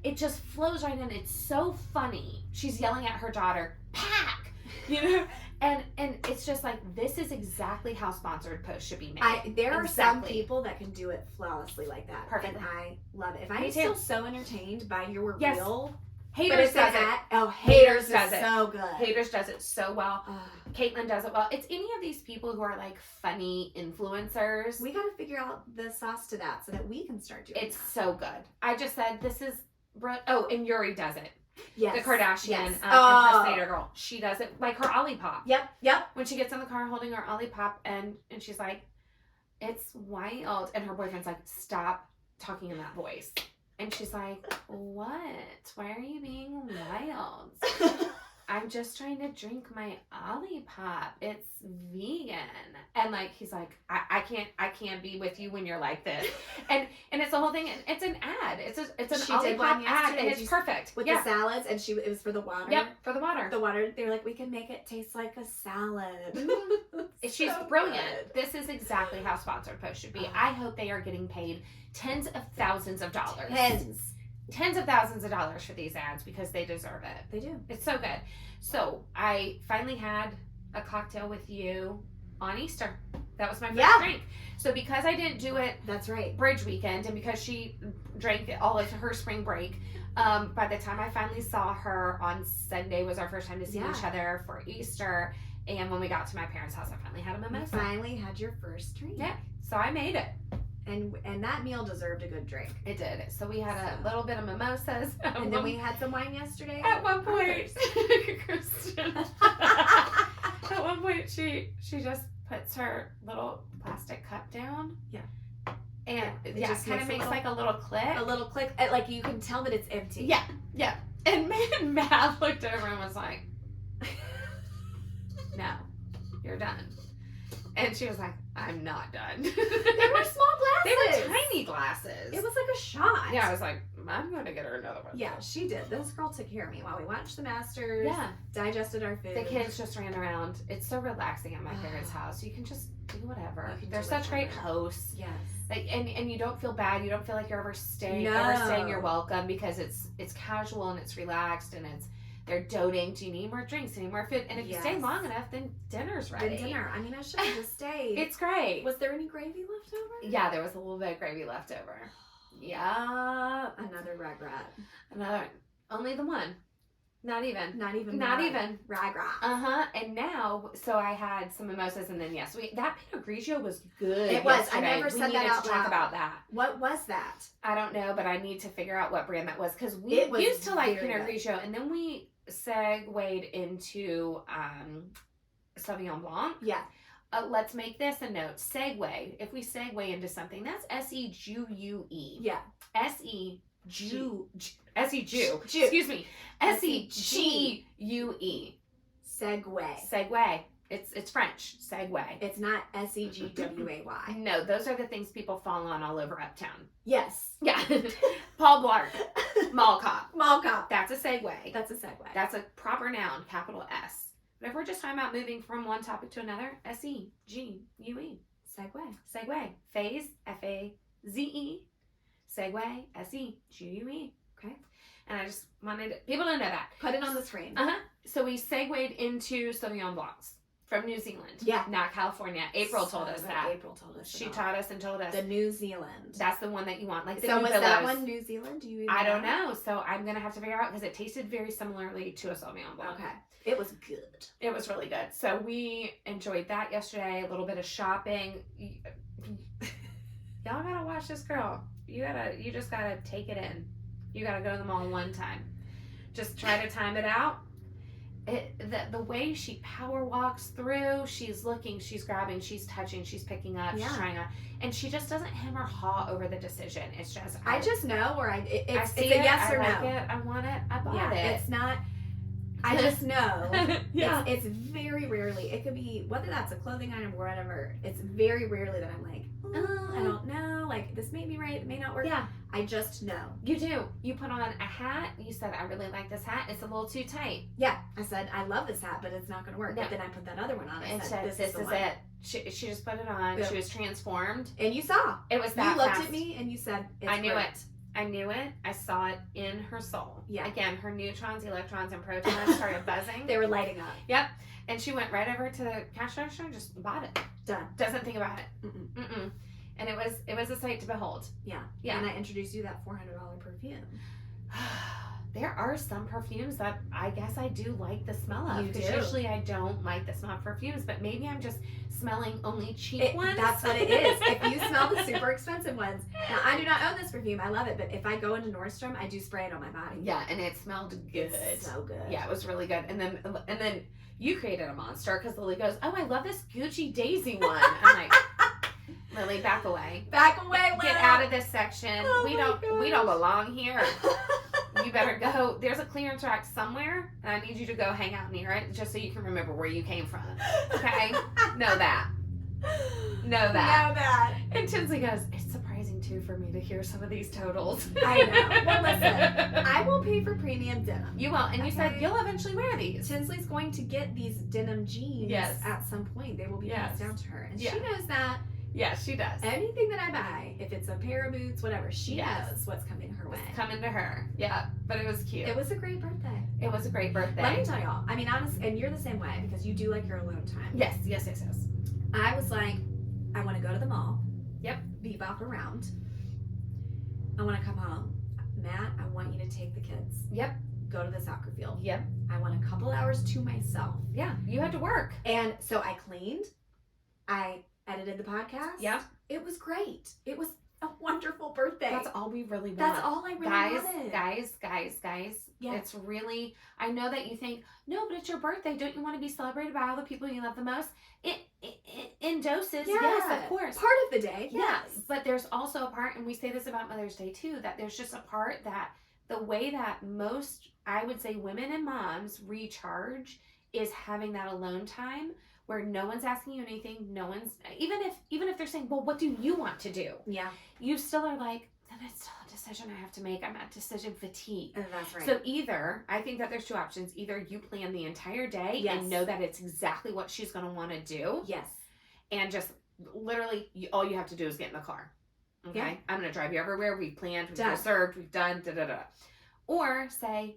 it just flows right in. It's so funny. She's yelling at her daughter, "Pack!" You know? And it's just like, this is exactly how sponsored posts should be made. There are some Exactly. people that can do it flawlessly like that. Perfectly. And I love it. If Me I'm too. still so entertained by your Yes. reel, but Haters it's does an it. ad. Oh, Haters does is it. so good. Haters does it so well. Ugh. Caitlin does it well. It's any of these people who are like funny influencers. We got to figure out the sauce to that so that we can start doing It's that. so good. I just said this is. Oh, and Yuri does it. Yes. The Kardashian Yes. impersonator girl. She does it like her Olipop. Yep. When she gets in the car holding her Olipop and she's like, "It's wild," and her boyfriend's like, "Stop talking in that voice." And she's like, "What? Why are you being wild? I'm just trying to drink my Olipop. It's vegan." And like he's like, I can't be with you when you're like this. And it's the whole thing. And it's an ad. It's an She did one Olipop ad, yesterday. and it's perfect With yeah. the salads, and it was for the water. Yep, for the water. The water, they were like, we can make it taste like a salad. She's So brilliant. good. This is exactly how sponsored posts should be. I hope they are getting paid tens of thousands of dollars. Tens of thousands of dollars for these ads because they deserve it. They do. It's so good. So I finally had a cocktail with you on Easter. That was my first Yeah. drink. So because I didn't do it That's right. bridge weekend, and because she drank all of her spring break, by the time I finally saw her on Sunday was our first time to see Yeah. each other for Easter. And when we got to my parents' house, I finally had a You mimosa. finally had your first drink. Yeah. So I made it. And that meal deserved a good drink. It did. So we had a So. little bit of mimosas. And then we had some wine yesterday. at one point, Kristen, at one point she just puts her little plastic cup down. Yeah. And It yeah, just kind of makes makes a like a little click. A little click. Like you can tell that it's empty. Yeah. And Matt looked over and was like, "No, You're done. And she was like, I'm not done. They were small glasses. They were tiny glasses. It was like a shot. Yeah, I was like, I'm going to get her another one. Yeah, she did. This girl took care of me while we watched the Masters. Yeah. Digested our food. The kids just ran around. It's so relaxing at my parents' house. You can just do whatever. They're such great hosts. Yes. Like, and you don't feel bad. You don't feel like you're overstaying your welcome because it's casual and it's relaxed and they're doting. Do you need more drinks? Any more food? And if you stay long enough, then dinner's ready. Then dinner. I mean, I should have just stayed. It's great. Was there any gravy left over? Yeah, there was a little bit of gravy left over. Yeah. Another regret. Another. Only the one. Not even. Not even. Regret. And now, so I had some mimosas, and then that Pinot Grigio was good. It was. Yesterday. I never said that out loud. Talk about that. What was that? I don't know, but I need to figure out what brand that was because we used to like Pinot Grigio, and then we segued into Sauvignon Blanc. Yeah. Let's make this a note. Segue. If we segue into something, that's S-E-G-U-E. Yeah. S-E-G-U. Excuse me. S-E-G-U-E. Segue. It's French. Segue. It's not S-E-G-W-A-Y. No, those are the things people fall on all over Uptown. Yes. Yeah. Paul Blart. Mall cop. Mall cop. That's a segue. That's a segue. That's a proper noun, capital S. But if we're just talking about moving from one topic to another, S-E-G-U-E. Segue. Phase, F-A-Z-E. Segue, S-E-G-U-E. Okay? And I just wanted people to know that. Put it on the screen. So we segued into Sauvignon Blancs from New Zealand. Yeah. Not California. April told us that. April told us. She taught us and told us. The New Zealand. That's the one that you want. Like the so New was Villas. that one New Zealand? Do you even I don't know. So I'm going to have to figure out because it tasted very similarly to a Sauvignon Blanc. Okay. It was good. It was really good. So we enjoyed that yesterday. A little bit of shopping. Y'all gotta watch this girl. You just gotta take it in. You gotta go to the mall one time. Just try to time it out. The way she power walks through, she's looking, she's grabbing, she's touching, she's picking up, she's trying to, and she just doesn't hem or haw over the decision. It's just I just know, or it's a it, yes or I no. like it, I want it, I bought it. It's not. I just know. Yeah. It's very rarely. It could be whether that's a clothing item or whatever. It's very rarely that I'm like, I don't know. Like this may be right, it may not work. Yeah. I just know. You do. You put on a hat. You said, I really like this hat. It's a little too tight. Yeah. I said, I love this hat, but it's not going to work. No. But then I put that other one on. And said, this is it. She just put it on. Boom. She was transformed. And you saw. It was that You looked fast. at me and you said, I knew it. I knew it. I saw it in her soul. Yeah. Again, her neutrons, electrons, and protons started buzzing. They were lighting up. Yep. And she went right over to the cash register and just bought it. Done. Doesn't think about it. Mm-mm. And it was a sight to behold. Yeah. Yeah. And I introduced you that $400 perfume. There are some perfumes that I guess I do like the smell of. You Because do. usually I don't like the smell of perfumes, but maybe I'm just smelling only cheap ones. That's what it is. If you smell the super expensive ones. Now, I do not own this perfume. I love it. But if I go into Nordstrom, I do spray it on my body. Yeah, and it smelled good. It's so good. Yeah, it was really good. And then you created a monster because Lily goes, "Oh, I love this Gucci Daisy one." I'm like, Lily, back away. Back away, Get out of this section. Oh we don't belong here. You better go. There's a clearance rack somewhere, and I need you to go hang out near it just so you can remember where you came from. Okay? Know that. Know that. And Tinsley goes, it's surprising too for me to hear some of these totals. I know. Well, listen, I will pay for premium denim. You will. And you said you'll eventually wear these. Tinsley's going to get these denim jeans at some point. They will be passed down to her. And she knows that. Yeah, she does. Anything that I buy, if it's a pair of boots, whatever, she knows what's coming her way. It's coming to her. Yeah, but it was cute. It was a great birthday. It was a great birthday. Let me tell y'all. I mean, honestly, and you're the same way because you do like your alone time. Yes. I was like, I want to go to the mall. Yep. Bebop around. I want to come home. Matt, I want you to take the kids. Yep. Go to the soccer field. Yep. I want a couple hours to myself. Yeah, you had to work. And so I cleaned. I edited the podcast. Yeah. It was great. It was a wonderful birthday. That's all we really want. That's all I really wanted. Guys. Yeah. It's really, I know that you think, no, but it's your birthday. Don't you want to be celebrated by all the people you love the most? In doses, yes, of course. Part of the day, yes. But there's also a part, and we say this about Mother's Day too, that there's just a part that the way that most, I would say, women and moms recharge is having that alone time where no one's asking you anything. No one's, even if they're saying, well, what do you want to do? Yeah. You still are like, then it's still a decision I have to make. I'm at decision fatigue. That's right. So either, I think that there's two options. Either you plan the entire day Yes. and know that it's exactly what she's going to want to do. Yes. And just literally, all you have to do is get in the car. Okay? Yeah. I'm going to drive you everywhere. We've planned, we've Done. reserved, we've done, da-da-da. Or say,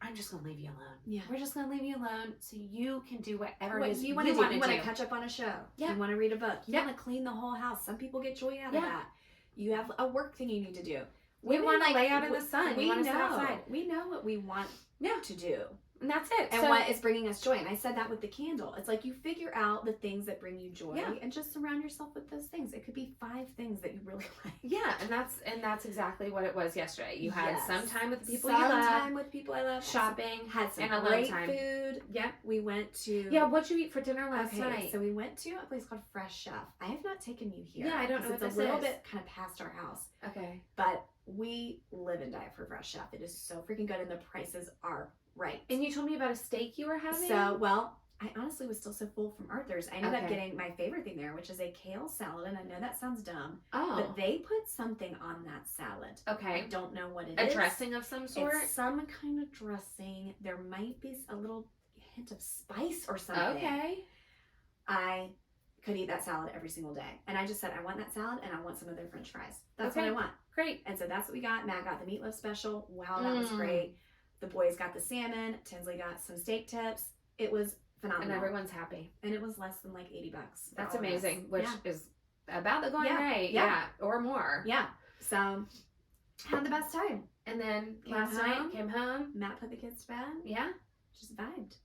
I'm just going to leave you alone. Yeah. We're just going to leave you alone so you can do whatever What it is you you want to do. want You to want do. to catch up on a show. Yeah. You want to read a book. You Yeah. want to clean the whole house. Some people get joy out of Yeah. that. You have a work thing you need to do. We Women, want to like, lay out in the sun. We want to sit outside. We know what we want to do. And that's it. And So- what is bringing us joy. And I said that with the candle. It's like you figure out the things that bring you joy Yeah. and just surround yourself with those things. It could be 5 things that you really like. Yeah, and that's exactly what it was yesterday. You had Yes. some time with the people Some you love, time with people I love. shopping, Had some and alone great time. food. Yeah. We went to... Yeah, what'd you eat for dinner last Okay, night? so we went to a place called Fresh Chef. I have not taken you here. Yeah, I don't know 'cause what it's this a little is. bit kind of past our house. Okay. But we live and die for Fresh Chef. It is so freaking good and the prices are right. And you told me about a steak you were having? So, well, I honestly was still so full from Arthur's. I ended up Okay. getting my favorite thing there, which is a kale salad. And I know that sounds dumb, Oh. but they put something on that salad. I Okay. don't know what it A is. dressing of some sort? It's some kind of dressing. There might be a little hint of spice or something. Okay. I could eat that salad every single day. And I just said, I want that salad and I want some of their French fries. That's Okay. what I want. Great. And so that's what we got. Matt got the meatloaf special. Wow, that was Mm. great. The boys got the salmon. Tinsley got some steak tips. It was phenomenal. And everyone's happy. And it was less than like $80. for That's all of us. amazing, which Yeah. is about the going Yeah. rate. Yeah. Yeah. Or more. Yeah. So had the best time. And then Came last home. night, came home. Matt put the kids to bed. Yeah. Just vibed.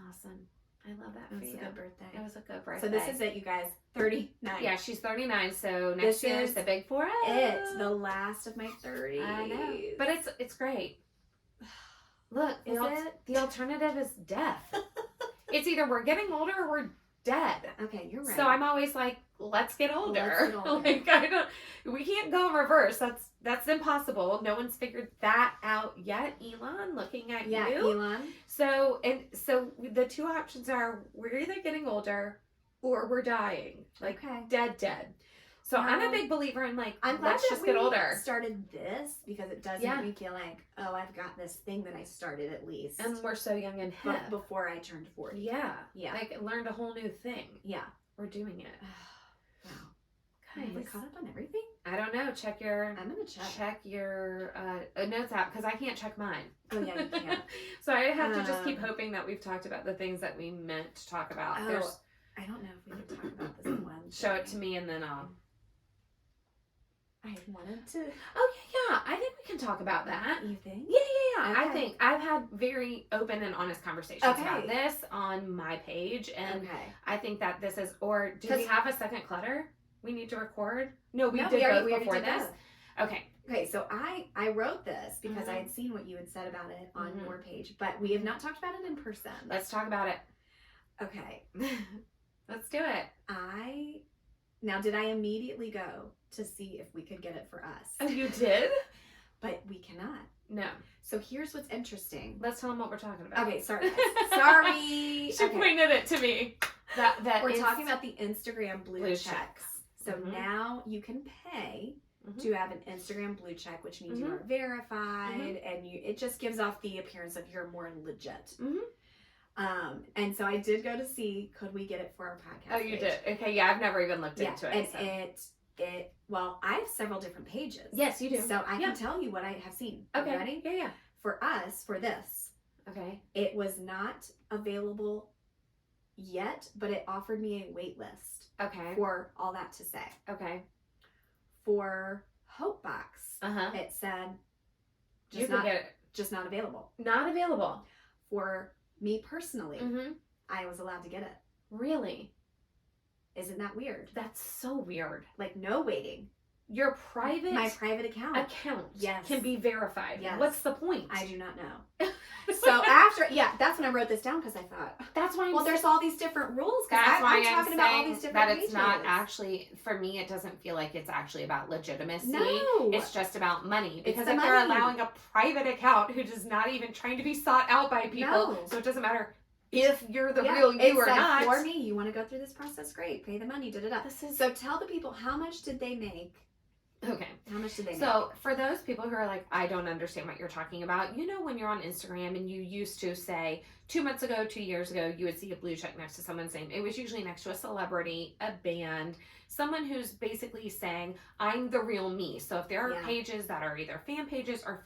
Awesome. I love that It for was you. a good birthday. It was a good birthday. So this is it, you guys. 39. Yeah, she's 39, so next This year is is the big 4-0. It. The last of my 30s. I know. But it's great. Look, Is it? the alternative is death. It's either we're getting older or we're dead. Okay, you're right. So I'm always like, let's get older. Let's get older. Like we can't go in reverse. That's impossible. No one's figured that out yet. Elon, looking at yeah, you. Elon. So the two options are we're either getting older or we're dying. Like Okay. dead. So I'm a Well, big believer in like, I'm glad let's that just we get older. started this because it does Yeah. make me feel like, oh, I've got this thing that I started at least And we're so young and hip. before I turned 40. Yeah. Yeah. Like learned a whole new thing. Yeah. We're doing it. Wow. Have we Guys, caught up on everything? I don't know. Check your I'm gonna check. your notes app because I can't check mine. Oh yeah, you can't. So I have to just keep Um, hoping that we've talked about the things that we meant to talk about. Oh, There's I don't know if we would talk about this one. show it to me and then I'll. I wanted to. Oh yeah. I think we can talk about that. You think? Yeah. I Okay. think I've had very open and honest conversations Okay. about this on my page, and Okay. I think that this is. Or do we 'Cause- have a second clutter we need to record? No, we No, did already both before did this. both. Okay. Okay, so I wrote this because I Mhm. had seen what you had said about it on Mhm. your page, but we have not talked about it in person. Let's talk about it. Okay. Let's do it. Now did I immediately go to see if we could get it for us? Oh, you did? But we cannot. No. So here's what's interesting. Let's tell them what we're talking about. Okay, sorry. Guys. Sorry. She Okay. pointed it to me. That We're is- talking about the Instagram blue Blue checks. checks. So Mhm. now you can pay Mhm. to have an Instagram blue check, which means you Mhm. are verified and it just gives off the appearance of you're more legit. Mhm. And so I did go to see, could we get it for our podcast? Oh, you page? did. Okay, yeah, I've never even looked Yeah, into and it. So. well, I have several different pages. Yes, you do. So I Yeah. can tell you what I have seen. You Okay. ready? Yeah. For us, for this, Okay. it was not available yet, but it offered me a wait list Okay. for all that to say. Okay. For Hopebox, Uh-huh. it said You just can not, get it. just not available. Not available. For me personally, Mm-hmm. I was allowed to get it. Really? Isn't that weird? That's so weird. Like no waiting. Your private My private account. Yes. can be verified. Yes. What's the point? I do not know. So after, that's when I wrote this down because I thought, that's why I'm well, there's all these different rules. Because That's why I'm talking about all saying these different that it's pages. not actually, for me, it doesn't feel like it's actually about legitimacy. No. It's just about money. Because the if they're money. allowing a private account who is not even trying to be sought out by people, No. so it doesn't matter if you're the real you or not. For me, you want to go through this process? Great. Pay the money. So tell the people, how much did they make? Okay. How much did they make? So for those people who are like, I don't understand what you're talking about, when you're on Instagram and you used to say 2 months ago, 2 years ago, you would see a blue check next to someone's name. It was usually next to a celebrity, a band, someone who's basically saying, I'm the real me. So if there are pages that are either fan pages or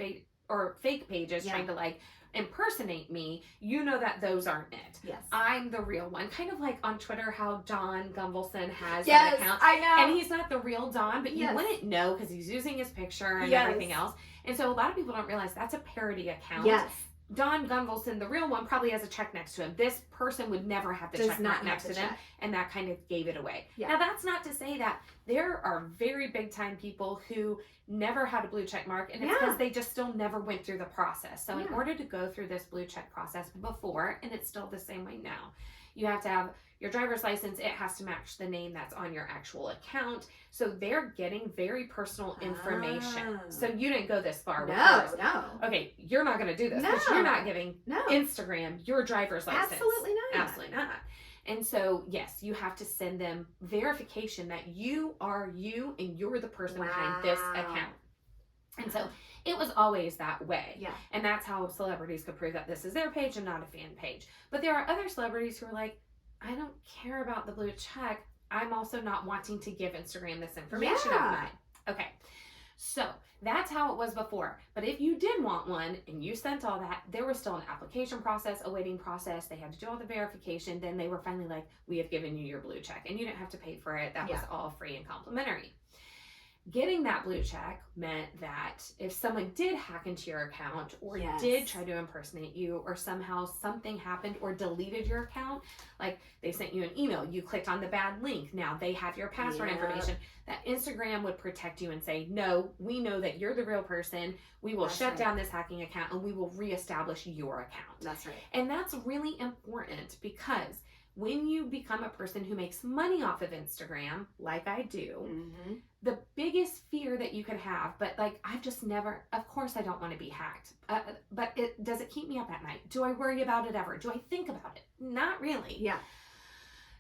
fake pages trying to like impersonate me, that those aren't it. Yes. I'm the real one. Kind of like on Twitter how Don Gunvalson has that account. I know. And he's not the real Don, but you wouldn't know because he's using his picture and everything else. And so a lot of people don't realize that's a parody account. Yes. Don Gunvalson, the real one, probably has a check next to him. This person would never have the check mark next to them, and that kind of gave it away. Yeah. Now, that's not to say that there are very big-time people who never had a blue check mark, and it's because they just still never went through the process. So in order to go through this blue check process before, and it's still the same way now, you have to have your driver's license. It has to match the name that's on your actual account. So they're getting very personal information. So you didn't go this far with yours. No. Okay, you're not going to do this because you're not giving Instagram your driver's license. Absolutely not. Absolutely not. And so, yes, you have to send them verification that you are you and you're the person behind this account. And so it was always that way. Yeah. And that's how celebrities could prove that this is their page and not a fan page. But there are other celebrities who are like, I don't care about the blue check. I'm also not wanting to give Instagram this information of mine. Okay. So that's how it was before. But if you did want one and you sent all that, there was still an application process, a waiting process. They had to do all the verification. Then they were finally like, we have given you your blue check. And you didn't have to pay for it. That was all free and complimentary. Getting that blue check meant that if someone did hack into your account or did try to impersonate you or somehow something happened or deleted your account, like they sent you an email, you clicked on the bad link, now they have your password information, that Instagram would protect you and say, no, we know that you're the real person. We will shut down this hacking account and we will reestablish your account. That's right. And that's really important because when you become a person who makes money off of Instagram, like I do, the biggest fear that you could have, but like I've just never, of course I don't want to be hacked, but does it keep me up at night? Do I worry about it ever? Do I think about it? Not really. Yeah.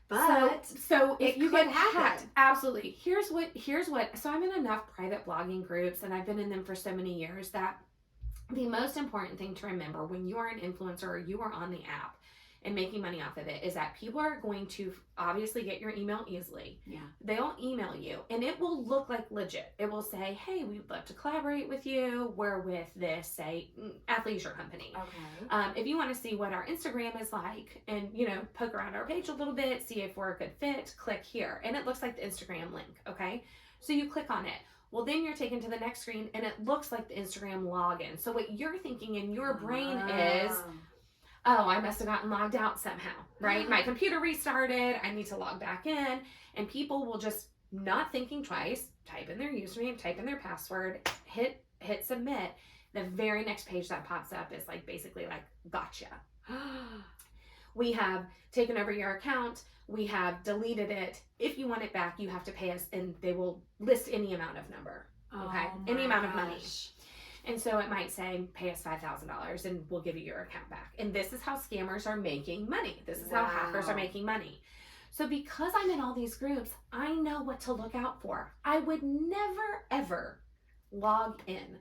But so if you get happen. hacked, absolutely. Here's what, so I'm in enough private blogging groups and I've been in them for so many years that the most important thing to remember when you are an influencer or you are on the app and making money off of it is that people are going to obviously get your email easily. Yeah. They'll email you and it will look like legit. It will say, hey, we'd love to collaborate with you. We're with this, say, athleisure company. Okay. If you want to see what our Instagram is like and, poke around our page a little bit, see if we're a good fit, click here. And it looks like the Instagram link, okay? So you click on it. Well, then you're taken to the next screen and it looks like the Instagram login. So what you're thinking in your brain is, oh, I must have gotten logged out somehow, right? My computer restarted. I need to log back in. And people will just, not thinking twice, type in their username, type in their password, hit submit. The very next page that pops up is like basically like, gotcha. We have taken over your account. We have deleted it. If you want it back, you have to pay us and they will list any amount of number. Okay? Any amount of money. And so it might say, pay us $5,000 and we'll give you your account back. And this is how scammers are making money. This is how hackers are making money. So because I'm in all these groups, I know what to look out for. I would never, ever log in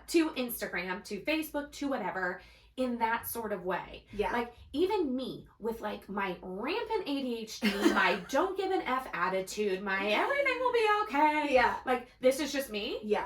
to Instagram, to Facebook, to whatever, in that sort of way. Yeah. Like even me with like my rampant ADHD, my don't give an F attitude, my everything will be okay. Yeah. Like this is just me. Yeah.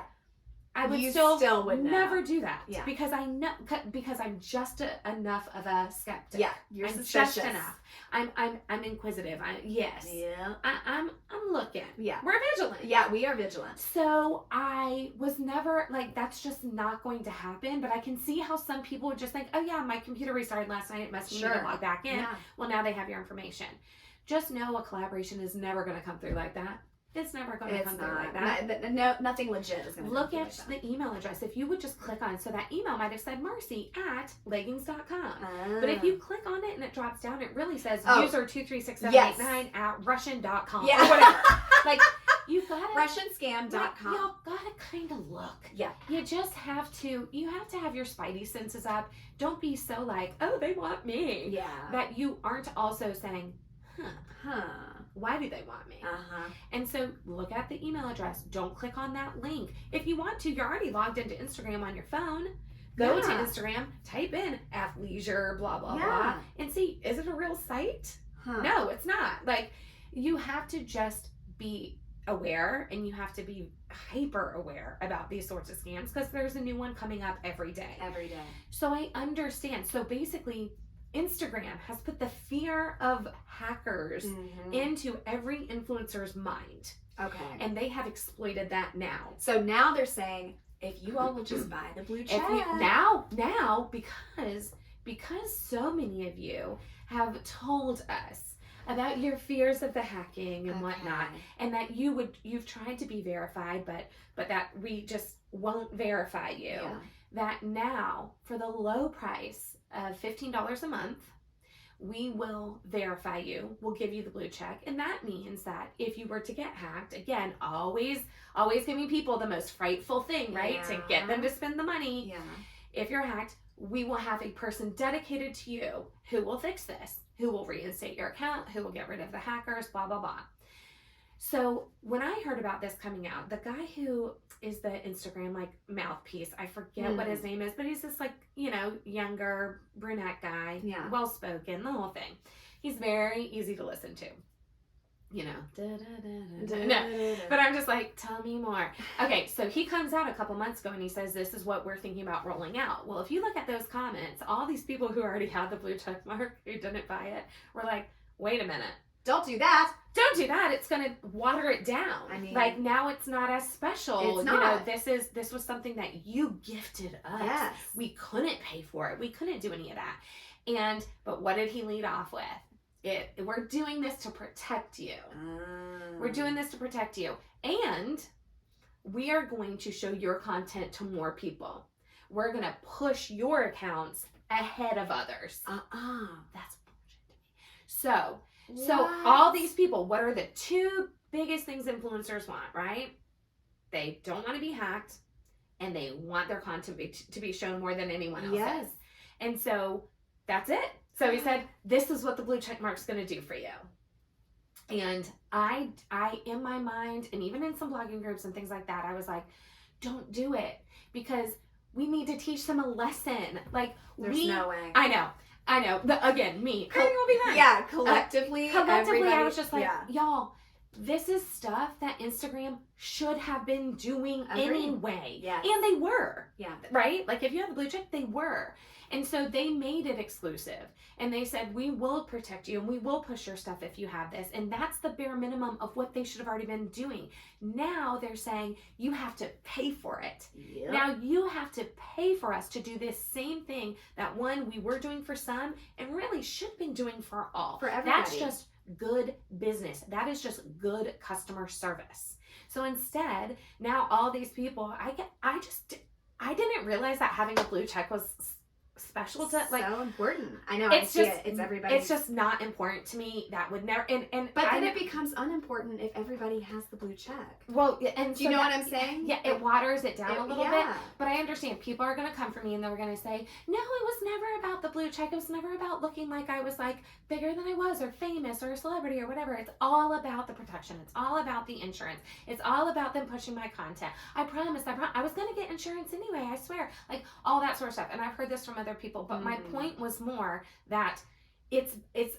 I would still would never do that because I know because I'm just enough of a skeptic. Yeah, you're suspicious. Just enough. I'm inquisitive. I'm looking. Yeah, we're vigilant. Yeah, we are vigilant. So I was never like that's just not going to happen. But I can see how some people would just think, oh yeah, my computer restarted last night. It must need to log back in. Yeah. Well, now they have your information. Just know a collaboration is never going to come through like that. It's never going to come through like that. No, nothing legit is going to look at the email address. If you would just click on, so that email might have said marcy@leggings.com. But if you click on it and it drops down, it really says user 236789 at russian.com or whatever. Like You gotta RussianScam.com. y'all gotta kind of look. Yeah. You just have to have your spidey senses up. Don't be so like, oh, they want me. Yeah. That you aren't also saying, why do they want me? And so look at the email address. Don't click on that link. If you want to, you're already logged into Instagram on your phone. Go to Instagram, type in athleisure, blah, blah, blah, and see, is it a real site? No, it's not. Like, you have to just be aware, and you have to be hyper aware about these sorts of scams, because there's a new one coming up every day. Every day. So I understand. So basically, Instagram has put the fear of hackers into every influencer's mind. Okay. And they have exploited that now. So now they're saying, if you all will just buy the blue check. Now, because so many of you have told us about your fears of the hacking and whatnot, and that you've tried to be verified, but that we just won't verify you. Yeah. That now, for the low price of $15 a month, we will verify you. We'll give you the blue check. And that means that if you were to get hacked, again, always giving people the most frightful thing, right? Yeah. To get them to spend the money. Yeah. If you're hacked, we will have a person dedicated to you who will fix this, who will reinstate your account, who will get rid of the hackers, blah, blah, blah. So when I heard about this coming out, the guy who is the Instagram mouthpiece, I forget what his name is, but he's this younger brunette guy, well spoken, the whole thing. He's very easy to listen to. No, but I'm just like, tell me more. Okay, so he comes out a couple months ago and he says, this is what we're thinking about rolling out. Well, if you look at those comments, all these people who already had the blue check mark, who didn't buy it, were like, wait a minute. Don't do that. Don't do that. It's going to water it down. I mean, now it's not as special. It's not. This was something that you gifted us. Yes. We couldn't pay for it. We couldn't do any of that. But what did he lead off with? We're doing this to protect you. We're doing this to protect you. And we are going to show your content to more people. We're going to push your accounts ahead of others. That's bullshit to me. So all these people, what are the two biggest things influencers want, right? They don't want to be hacked, and they want their content to be shown more than anyone else's. Yes. And so that's it. So he said, this is what the blue check mark's going to do for you. And I, in my mind, and even in some blogging groups and things like that, I was like, don't do it, because we need to teach them a lesson. There's no way. I know. Again, me. Yeah, collectively, I was just like, y'all, this is stuff that Instagram should have been doing anyway. Yes. And they were. Yeah. Right? If you have the blue check, they were. And so they made it exclusive. And they said, we will protect you and we will push your stuff if you have this. And that's the bare minimum of what they should have already been doing. Now they're saying you have to pay for it. Yep. Now you have to pay for us to do this same thing that we were doing for some and really should have been doing for all. For everybody. That's just good business. That is just good customer service. So instead, now all these people, I didn't realize that having a blue check was special to so important. I know. It's it's everybody. It's just not important to me. That would never. But then it becomes unimportant if everybody has the blue check. Well, and do you know what I'm saying? Yeah, it waters it down a little bit. But I understand people are going to come for me and they're going to say, no, it was never about the blue check. It was never about looking like I was bigger than I was, or famous, or a celebrity, or whatever. It's all about the protection. It's all about the insurance. It's all about them pushing my content. I promised. I was going to get insurance anyway. I swear. All that sort of stuff. And I've heard this from other people, but my point was more that it's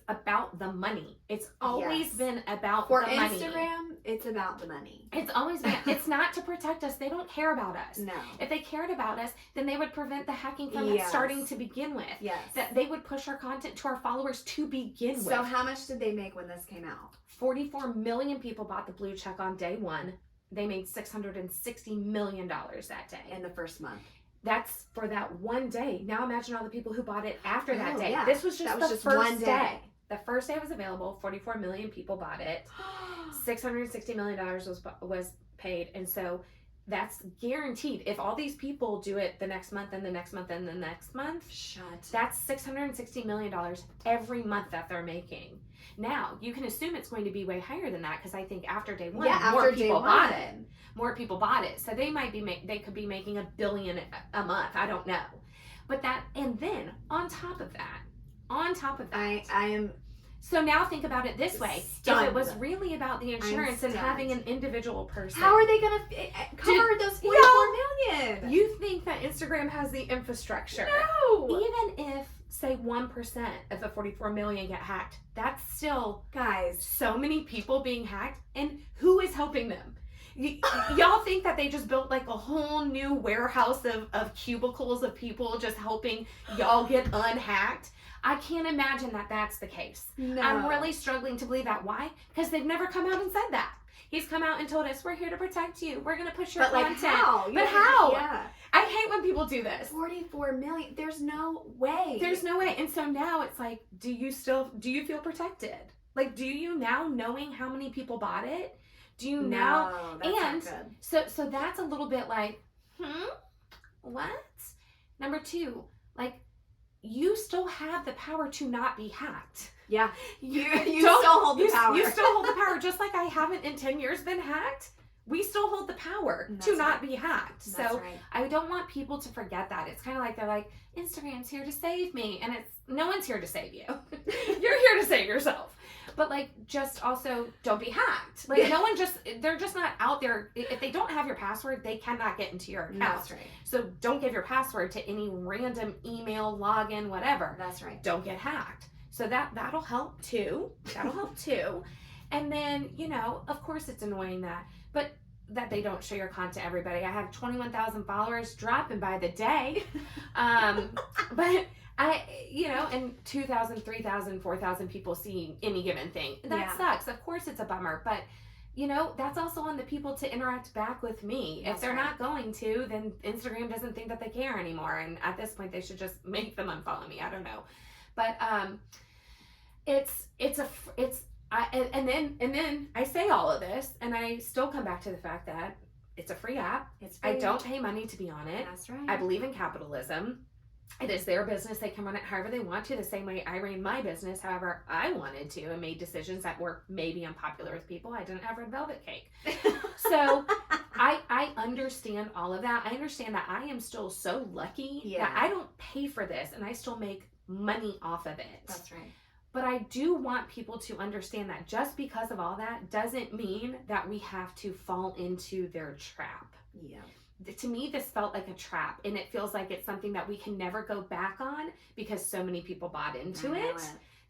about the money. It's always been about the money. For Instagram, it's about the money. It's always been. It's not to protect us. They don't care about us. No. If they cared about us, then they would prevent the hacking from starting to begin with. Yes. That they would push our content to our followers to begin with. So how much did they make when this came out? 44 million people bought the blue check on day one. They made $660 million that day. In the first month. That's for that one day. Now imagine all the people who bought it after that day. Yeah. This was just the first one day. The first day it was available. 44 million people bought it. $660 million was paid. And so that's guaranteed. If all these people do it the next month and the next month and the next month, that's $660 million every month that they're making. Now, you can assume it's going to be way higher than that because I think after day one, more people bought it. More people bought it. So they might be they could be making $1 billion a month. I don't know. But that, and then on top of that, I am. So now think about it this way. Stunned. If it was really about the insurance and having an individual person. How are they going to cover those 44 million? You think that Instagram has the infrastructure. No. Even if, say, 1% of the 44 million get hacked, that's still, guys, so many people being hacked. And who is helping them? Y'all think that they just built like a whole new warehouse of cubicles of people just helping y'all get unhacked? I can't imagine that that's the case. No. I'm really struggling to believe that. Why? Because they've never come out and said that. He's come out and told us, we're here to protect you. We're going to push your content. How? But how? Yeah. I hate when people do this. 44 million. There's no way. There's no way. And so now it's like, do you feel protected? Like, do you now, knowing how many people bought it? Do you now? That's and not good. So that's a little bit like, what? Number two, like, you still have the power to not be hacked. Yeah. You still hold the power. You still hold the power, just like I haven't in 10 years been hacked. We still hold the power to not be hacked. So I don't want people to forget that. It's kind of like they're like, Instagram's here to save me. And it's, no one's here to save you. You're here to save yourself. But like, just also don't be hacked. Like no one they're just not out there. If they don't have your password, they cannot get into your account. That's right. So don't give your password to any random email, login, whatever. That's right. Don't get hacked. So that'll help too. That'll help too. And then, of course it's annoying that they don't show your content to everybody. I have 21,000 followers dropping by the day. But and 2,000, 3,000, 4,000 people seeing any given thing. That sucks. Of course it's a bummer, but that's also on the people to interact back with me. If they're not going to, then Instagram doesn't think that they care anymore. And at this point they should just make them unfollow me. I don't know. But and then I say all of this and I still come back to the fact that it's a free app. It's free. I don't pay money to be on it. That's right. I believe in capitalism. It is their business. They can run it however they want to, the same way I ran my business however I wanted to and made decisions that were maybe unpopular with people. I didn't have red velvet cake. So I understand all of that. I understand that I am still so lucky that I don't pay for this and I still make money off of it. That's right. But I do want people to understand that just because of all that doesn't mean that we have to fall into their trap. Yeah. To me, this felt like a trap, and it feels like it's something that we can never go back on because so many people bought into it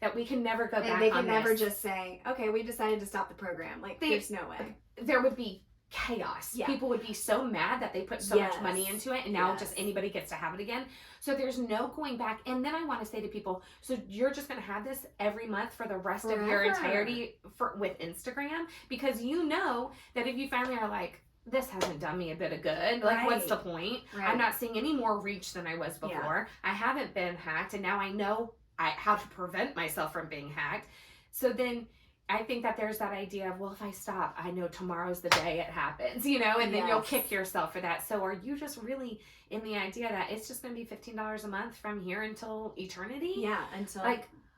that we can never go back on. They can never just say, okay, we decided to stop the program. Like, there's no way. There would be chaos. Yeah. People would be so mad that they put so much money into it and now just anybody gets to have it again. So there's no going back. And then I want to say to people, so you're just going to have this every month for the rest of your entirety with Instagram? Because that if you finally are like, this hasn't done me a bit of good. Like, what's the point? Right. I'm not seeing any more reach than I was before. Yeah. I haven't been hacked, and now I know how to prevent myself from being hacked. So then I think that there's that idea of, well, if I stop, I know tomorrow's the day it happens, and then you'll kick yourself for that. So are you just really in the idea that it's just going to be $15 a month from here until eternity? Yeah, until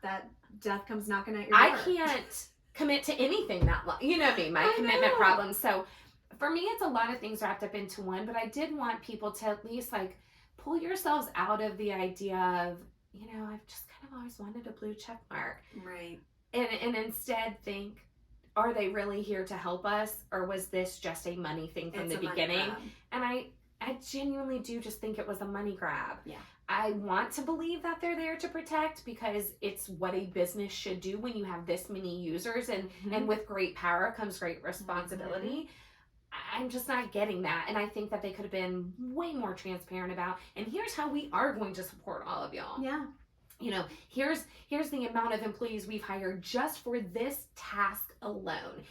that death comes knocking at your door. I can't commit to anything that long. You know what I mean? My commitment problems. So for me, it's a lot of things wrapped up into one, but I did want people to at least pull yourselves out of the idea of, I've just kind of always wanted a blue check mark. Right. And instead think, are they really here to help us? Or was this just a money thing from the beginning? And I genuinely do just think it was a money grab. Yeah. I want to believe that they're there to protect because it's what a business should do when you have this many users and with great power comes great responsibility. Mm-hmm. I'm just not getting that. And I think that they could have been way more transparent about, and here's how we are going to support all of y'all. Yeah. Here's the amount of employees we've hired just for this task alone.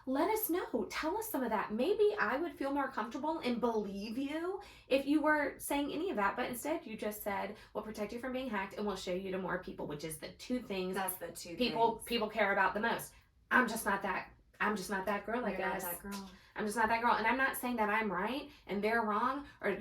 Let us know. Tell us some of that. Maybe I would feel more comfortable and believe you if you were saying any of that. But instead, you just said, we'll protect you from being hacked and we'll show you to more people, which is the two things that's the two people care about the most. I'm just not that I'm just not that girl, I You're guess. not that girl. I'm just not that girl. And I'm not saying that I'm right and they're wrong, or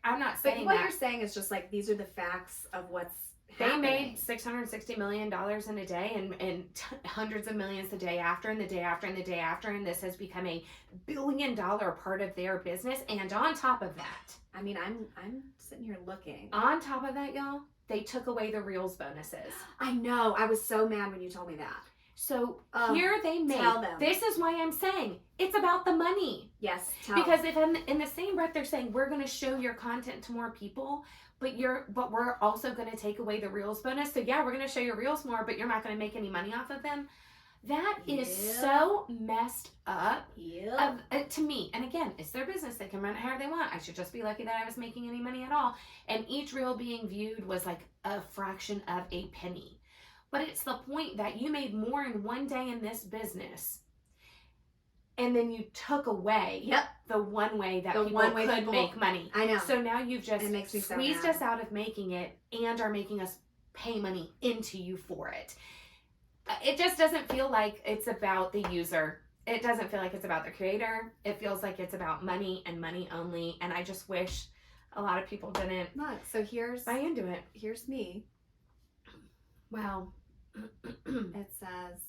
I'm not saying But what that. you're saying is just like, these are the facts of what's They happening. made $660 million in a day and hundreds of millions the day after and the day after and the day after. And this has become a $1 billion part of their business. And on top of that, I mean, I'm sitting here looking. on top of that, y'all, they took away the Reels bonuses. I know. I was so mad when you told me that. So here they made, tell them. this is why I'm saying it's about the money. Yes, Because if in the same breath they're saying we're going to show your content to more people, but we're also going to take away the Reels bonus. So yeah, we're going to show your Reels more, but you're not going to make any money off of them. That is so messed up to me. And again, it's their business. They can run it however they want. I should just be lucky that I was making any money at all. And each reel being viewed was like a fraction of a penny. But it's the point that you made more in one day in this business, and then you took away the one way that people could make money. I know. So now you've just squeezed us out of making it and are making us pay money into you for it. It just doesn't feel like it's about the user. It doesn't feel like it's about the creator. It feels like it's about money and money only. And I just wish a lot of people didn't buy into it. Here's me. Wow. It says,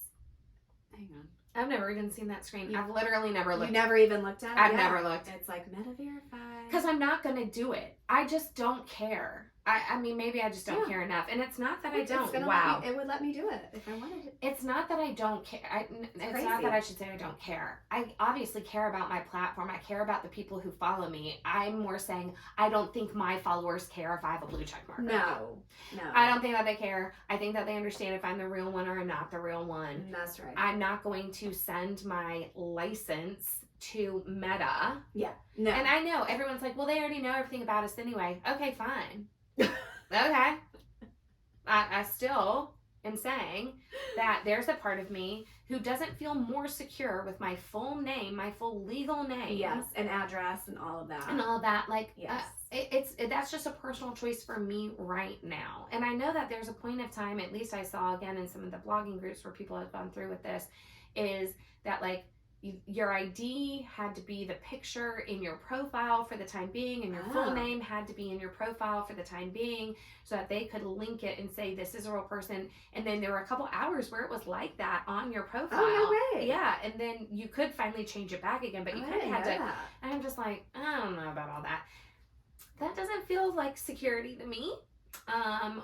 hang on. I've never even seen that screen. I've literally never looked. You never even looked at it? I've never looked. It's like Meta verified. Because I'm not going to do it. I just don't care. I mean, maybe I just don't care enough. And it's not that I don't. Wow. It would let me do it if I wanted it. It's not that I don't care. It's not that I should say I don't care. I obviously care about my platform. I care about the people who follow me. I'm more saying I don't think my followers care if I have a blue check mark. No. I don't think that they care. I think that they understand if I'm the real one or I'm not the real one. That's right. I'm not going to send my license to Meta. Yeah. No. And I know everyone's like, well, they already know everything about us anyway. Okay, fine. Okay. I still am saying that there's a part of me who doesn't feel more secure with my full name, my full legal name. Yes, and address and all of that. And all of that. Like, yes. That's just a personal choice for me right now. And I know that there's a point of time, at least I saw again in some of the blogging groups where people have gone through with this, is that like, your ID had to be the picture in your profile for the time being, and your full name had to be in your profile for the time being, so that they could link it and say this is a real person. And then there were a couple hours where it was like that on your profile. Oh, no way. Yeah, and then you could finally change it back again, but you kind of had to. That. And I'm just like, I don't know about all that. That doesn't feel like security to me.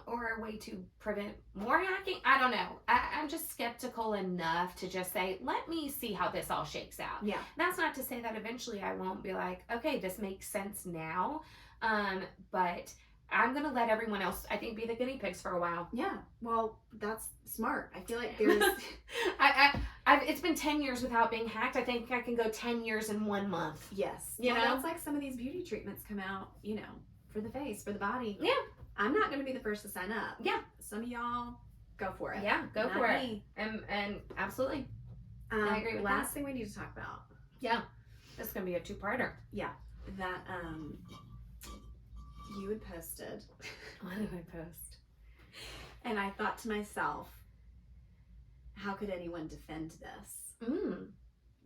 Or a way to prevent more hacking. I don't know. I'm just skeptical enough to just say, let me see how this all shakes out. Yeah. That's not to say that eventually I won't be like, okay, this makes sense now. But I'm going to let everyone else, I think, be the guinea pigs for a while. Yeah. Well, that's smart. I feel like there's... It's been 10 years without being hacked. I think I can go 10 years in 1 month. Yes. You know? It's like some of these beauty treatments come out, for the face, for the body. Yeah. I'm not going to be the first to sign up. Yeah. Some of y'all, go for it. Yeah, go not for me. it. And absolutely. I agree with last thing we need to talk about. Yeah. This is going to be a 2-parter. Yeah. That, you had posted. What did I post? And I thought to myself, how could anyone defend this?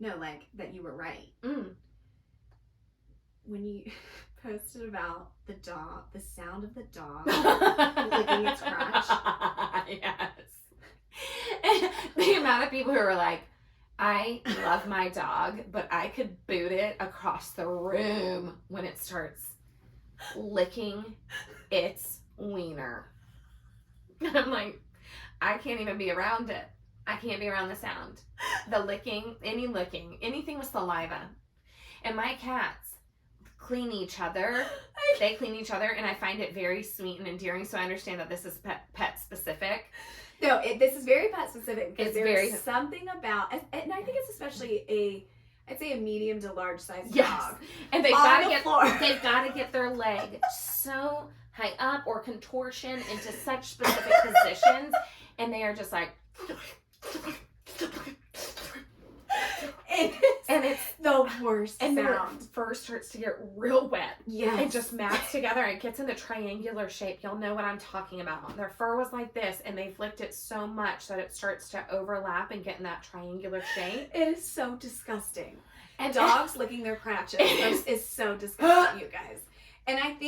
No, like, that you were right. When you posted about the dog, the sound of the dog licking its crotch. Yes. And the amount of people who are like, I love my dog, but I could boot it across the room when it starts licking its wiener. And I'm like, I can't even be around it. I can't be around the sound. The licking, anything with saliva. And my cats clean each other. They clean each other, and I find it very sweet and endearing. So I understand that this is pet specific. No, this is very pet specific because there's something about, and I think it's especially I'd say a medium to large size yes. dog. And they've got to get their leg so high up or contortion into such specific positions, and they are just like. And it's the worst and sound. their fur starts to get real wet. Yes. It just mats together. It gets in the triangular shape. You'll know what I'm talking about. Their fur was like this, and they've licked it so much that it starts to overlap and get in that triangular shape. It is so disgusting. And dogs licking their crotches is so disgusting, you guys. And I'm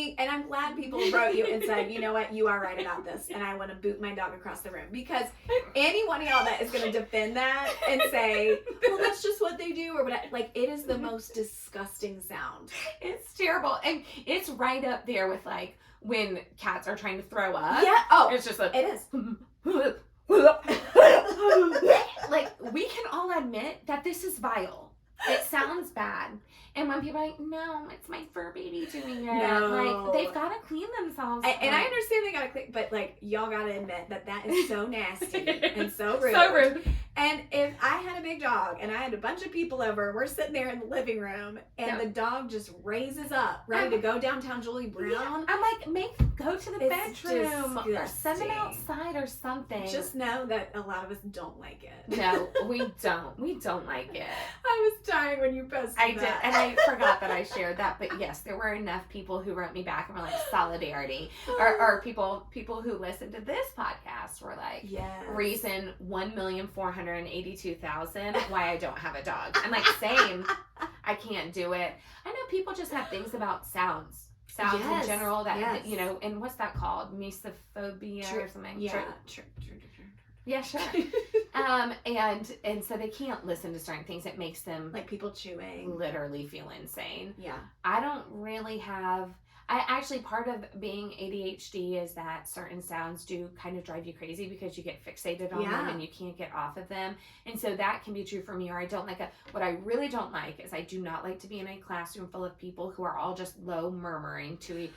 glad people wrote you and said, you know what, you are right about this, and I want to boot my dog across the room. Because any one of y'all that is going to defend that and say, well, that's just what they do, or whatever, like, it is the most disgusting sound. It's terrible. And it's right up there with, like, when cats are trying to throw up. Yeah. Oh, it's just like, it is. Like, we can all admit that this is vile. It sounds bad. And when people are like, no, it's my fur baby doing it. No. Like, they've got to clean themselves. And I understand they got to clean, but, like, y'all got to admit that is so nasty and so rude. So rude. And if I had a big dog and I had a bunch of people over, we're sitting there in the living room, and the dog just raises up, ready to go downtown Julie Brown. Yeah. I'm like, go to the bedroom or send them outside or something. Just know that a lot of us don't like it. No, we don't. We don't like it. I was dying when you posted that. I did, and I forgot that I shared that. But yes, there were enough people who wrote me back and were like, solidarity. Or people who listened to this podcast were like, yes. Reason 1,482,000 why I don't have a dog. I'm like, same. I can't do it. I know people just have things about sounds in general that, you know, and what's that called? Mesophobia or something? Yeah. Yeah, sure. And so they can't listen to certain things. It makes them, like, people chewing, literally feel insane. Yeah. I don't really have. Part of being ADHD is that certain sounds do kind of drive you crazy because you get fixated on them and you can't get off of them. And so that can be true for me, or I don't like what I really don't like is I do not like to be in a classroom full of people who are all just low mumbling to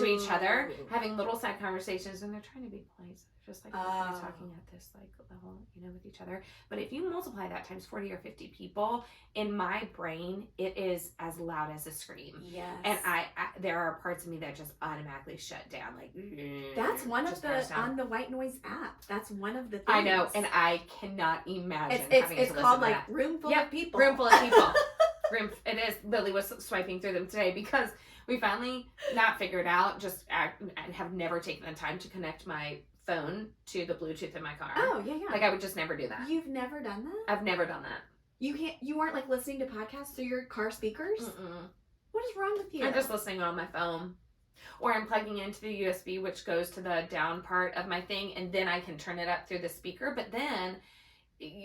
each other, having little side conversations, and they're trying to be polite. Just like talking at this like level, you know, with each other. But if you multiply that times 40 or 50 people, in my brain, it is as loud as a scream. Yes. And I there are parts of me that just automatically shut down. Like, that's one of the on the white noise app. That's one of the things. I know, and I cannot imagine. It's called like room full of people. Room full of people. It is. Lily was swiping through them today because we finally not figured out. I have never taken the time to connect my phone to the Bluetooth in my car. Oh, yeah. Like, I would just never do that. You've never done that? I've never done that. You weren't, like, listening to podcasts through your car speakers? Mm-mm. What is wrong with you? I'm just listening on my phone. Or I'm plugging into the USB, which goes to the down part of my thing, and then I can turn it up through the speaker, but then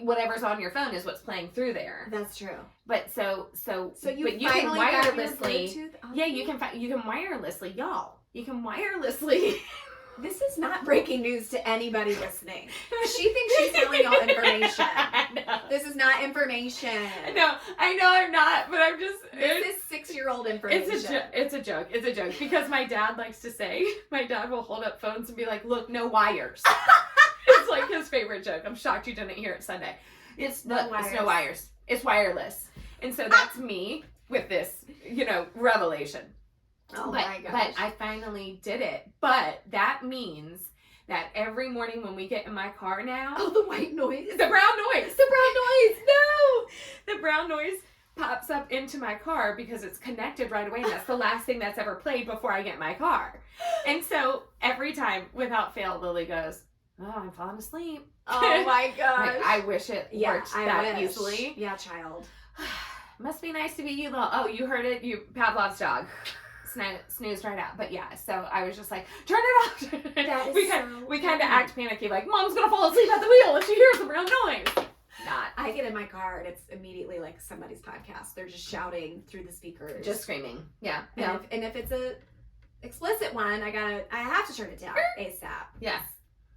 whatever's on your phone is what's playing through there. That's true. But you can wirelessly. Yeah, you can wirelessly, y'all. You can wirelessly. This is not breaking news to anybody listening. She thinks she's telling y'all information. This is not information. No, I know I'm not, but I'm just. This is 6-year-old information. It's a joke. It's a joke because my dad likes to say, my dad will hold up phones and be like, "Look, no wires." It's like his favorite joke. I'm shocked you didn't hear it Sunday. It's no wires. It's wireless. And so that's me with this, revelation. Oh my gosh. But I finally did it. But that means that every morning when we get in my car now. Oh, the white noise. The brown noise. The brown noise. No. The brown noise pops up into my car because it's connected right away. And that's the last thing that's ever played before I get in my car. And so every time, without fail, Lily goes, "Oh, I'm falling asleep." Oh my gosh. Like, I wish it worked that easily. Yeah, child. Must be nice to be you, little. Oh, you heard it. Pavlov's dog. Snoozed right out. But yeah, so I was just like, turn it off. That is we kind of act panicky, like, Mom's gonna fall asleep at the wheel if she hears the brown noise. Not. I get in my car and it's immediately like somebody's podcast. They're just shouting through the speakers. Just screaming. Yeah. And if it's a explicit one, I have to turn it down ASAP. Yes.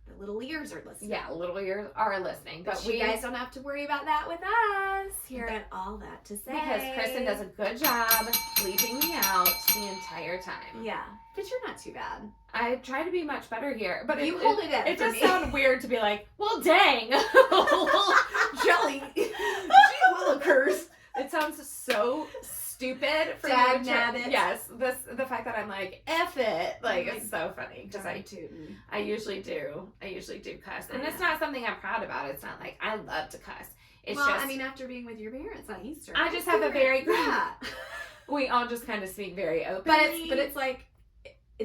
The little ears are listening. Yeah, little ears are listening. But you guys don't have to worry about that with us. Here at all that to say. Because Kristin does a good job bleeping me out the entire time. Yeah. But you're not too bad. I try to be much better here. But you hold it in. It does sound weird to be like, well, dang. Jelly. Gee willikers. It sounds so stupid for Dad me. Yes, the fact that I'm like, F it, like, it's so funny because I usually do cuss, and it's not something I'm proud about. It's not like I love to cuss. It's well, just, I mean, after being with your parents on Easter, I just have a very, yeah. we all just kind of speak very openly. But it's like,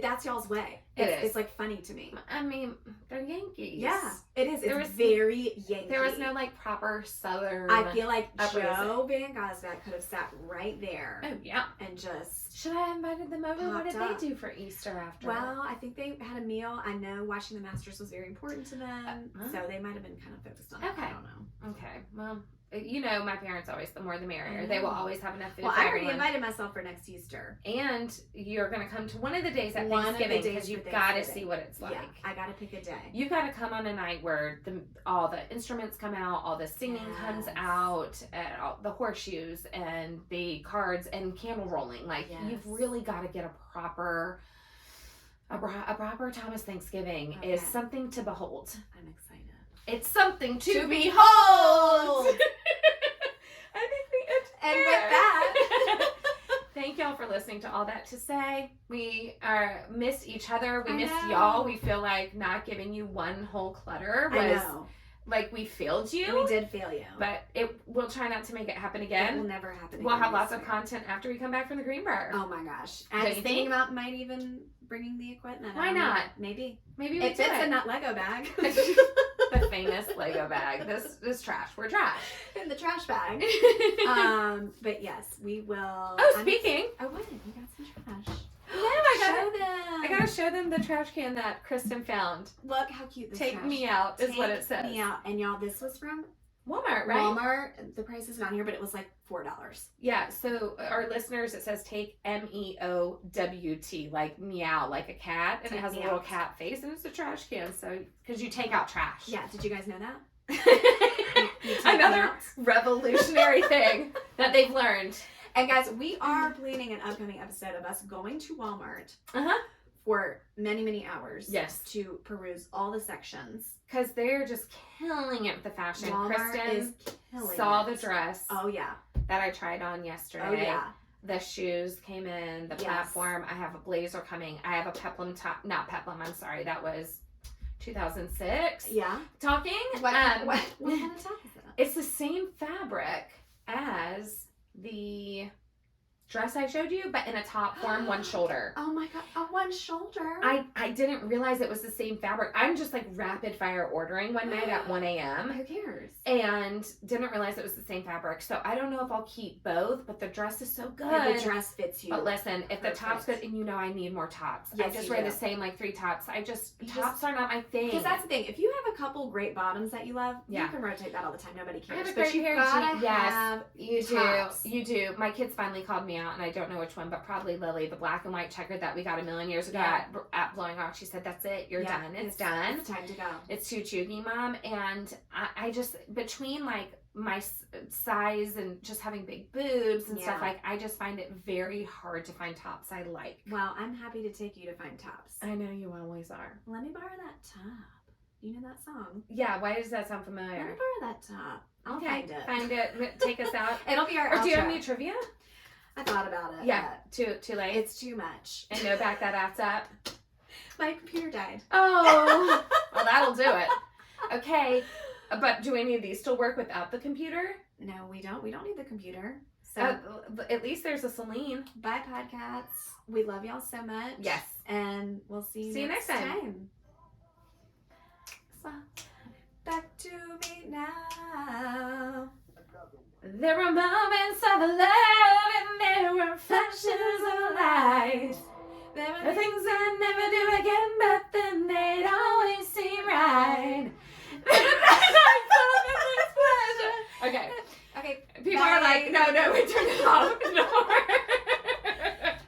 that's y'all's way. It's like funny to me. I mean, they're Yankees. Yeah, it is. It's very Yankee. There was no like proper Southern. I feel like uprising. Joe Van Gosbeck could have sat right there. Oh yeah. And just should I have invited them over? What did up. they do for Easter after? Well, I think they had a meal. I know watching the Masters was very important to them, so they might have been kind of focused on it. Okay. I don't know. Okay. Well, you know, my parents always, the more the merrier. They will always have enough food well, for I already everyone. invited myself for next Easter. And you're going to come to one of the days at One of the Thanksgiving days because you've for got to Thanksgiving. see what it's like. Yeah, I got to pick a day. You've got to come on a night where all the instruments come out, all the singing comes out, and all the horseshoes and the cards and candle rolling. Like, you've really got to get a proper Thomas Thanksgiving is something to behold. I'm excited. It's something to behold! I think we And with that, thank y'all for listening to all that to say. We missed each other. We missed know. y'all. We feel like not giving you one whole clutter was I know. like we failed you. We did fail you. But we'll try not to make it happen It again. will never happen We'll again. have lots of content after we come back from the Greenbrier. Oh my gosh. Don't I you was thinking think? about might even bringing the equipment. Why not? Maybe. Maybe we It do fits it. in that Lego bag. The famous Lego bag. This trash. We're trash. In the trash bag. But yes, we will. Oh, speaking. Oh, what? We got some trash. Yeah, I gotta show them the trash can that Kristin found. Look how cute this Take trash. me out is what it says. Take me out. And y'all, this was from Walmart, right? Walmart. The price isn't on here, but it was like $4. Yeah, so our listeners, it says take MEOWT, like meow, like a cat, and it has a little cat face, and it's a trash can, so, because you take out trash. Yeah, did you guys know that? Another revolutionary thing that they've learned. And guys, we are planning an upcoming episode of us going to Walmart for many, many hours. Yes. To peruse all the sections. Because they're just killing it with the fashion. Walmart Kristin is killing saw it. the dress Oh, yeah. that I tried on yesterday. Oh, yeah. The shoes came in, the platform. I have a blazer coming. I have a peplum top. Not peplum, I'm sorry. That was 2006. Yeah. Talking. What kind of top is that? It's the same fabric as the dress I showed you, but in a top form, one shoulder. Oh my god, a one shoulder. I didn't realize it was the same fabric. I'm just like rapid fire ordering one night at 1 a.m. Who cares? And didn't realize it was the same fabric. So I don't know if I'll keep both, but the dress is so good. Yeah, the dress fits you. But listen, if the top's good, and you know I need more tops. Yes, I just you wear do. the same like 3 tops. Tops are not my thing. Because that's the thing. If you have a couple great bottoms that you love, Yeah. you can rotate that all the time. Nobody cares. I have a but great you pair of gotta jeans. Yes, have you do. tops. You do. My kids finally called me out, and I don't know which one, but probably Lily, the black and white checkered that we got a million years ago at Blowing Rock. She said, "That's it. You're done. It's done. It's time to go. It's too chuggy, Mom." And I just, between like my size and just having big boobs and stuff, like I just find it very hard to find tops I like. Well, I'm happy to take you to find tops. I know you always are. Let me borrow that top. You know that song? Yeah. Why does that sound familiar? Let me borrow that top. I'll find it. Find it. Take us out. It'll be our Or do you have outro. any trivia? I thought about it. Yeah. Too late. It's too much. And no, back that ass up. My computer died. Oh, well, that'll do it. Okay, but do any of these still work without the computer? No, we don't. We don't need the computer. So, At least there's a Celine. bye, podcasts. We love y'all so much. Yes. And we'll see you next time. So, back to me now. There were moments of love and there were flashes of light. There The things I never do again, but then they'd always seem right. Okay. Okay. People are like, no, we turned it off. No.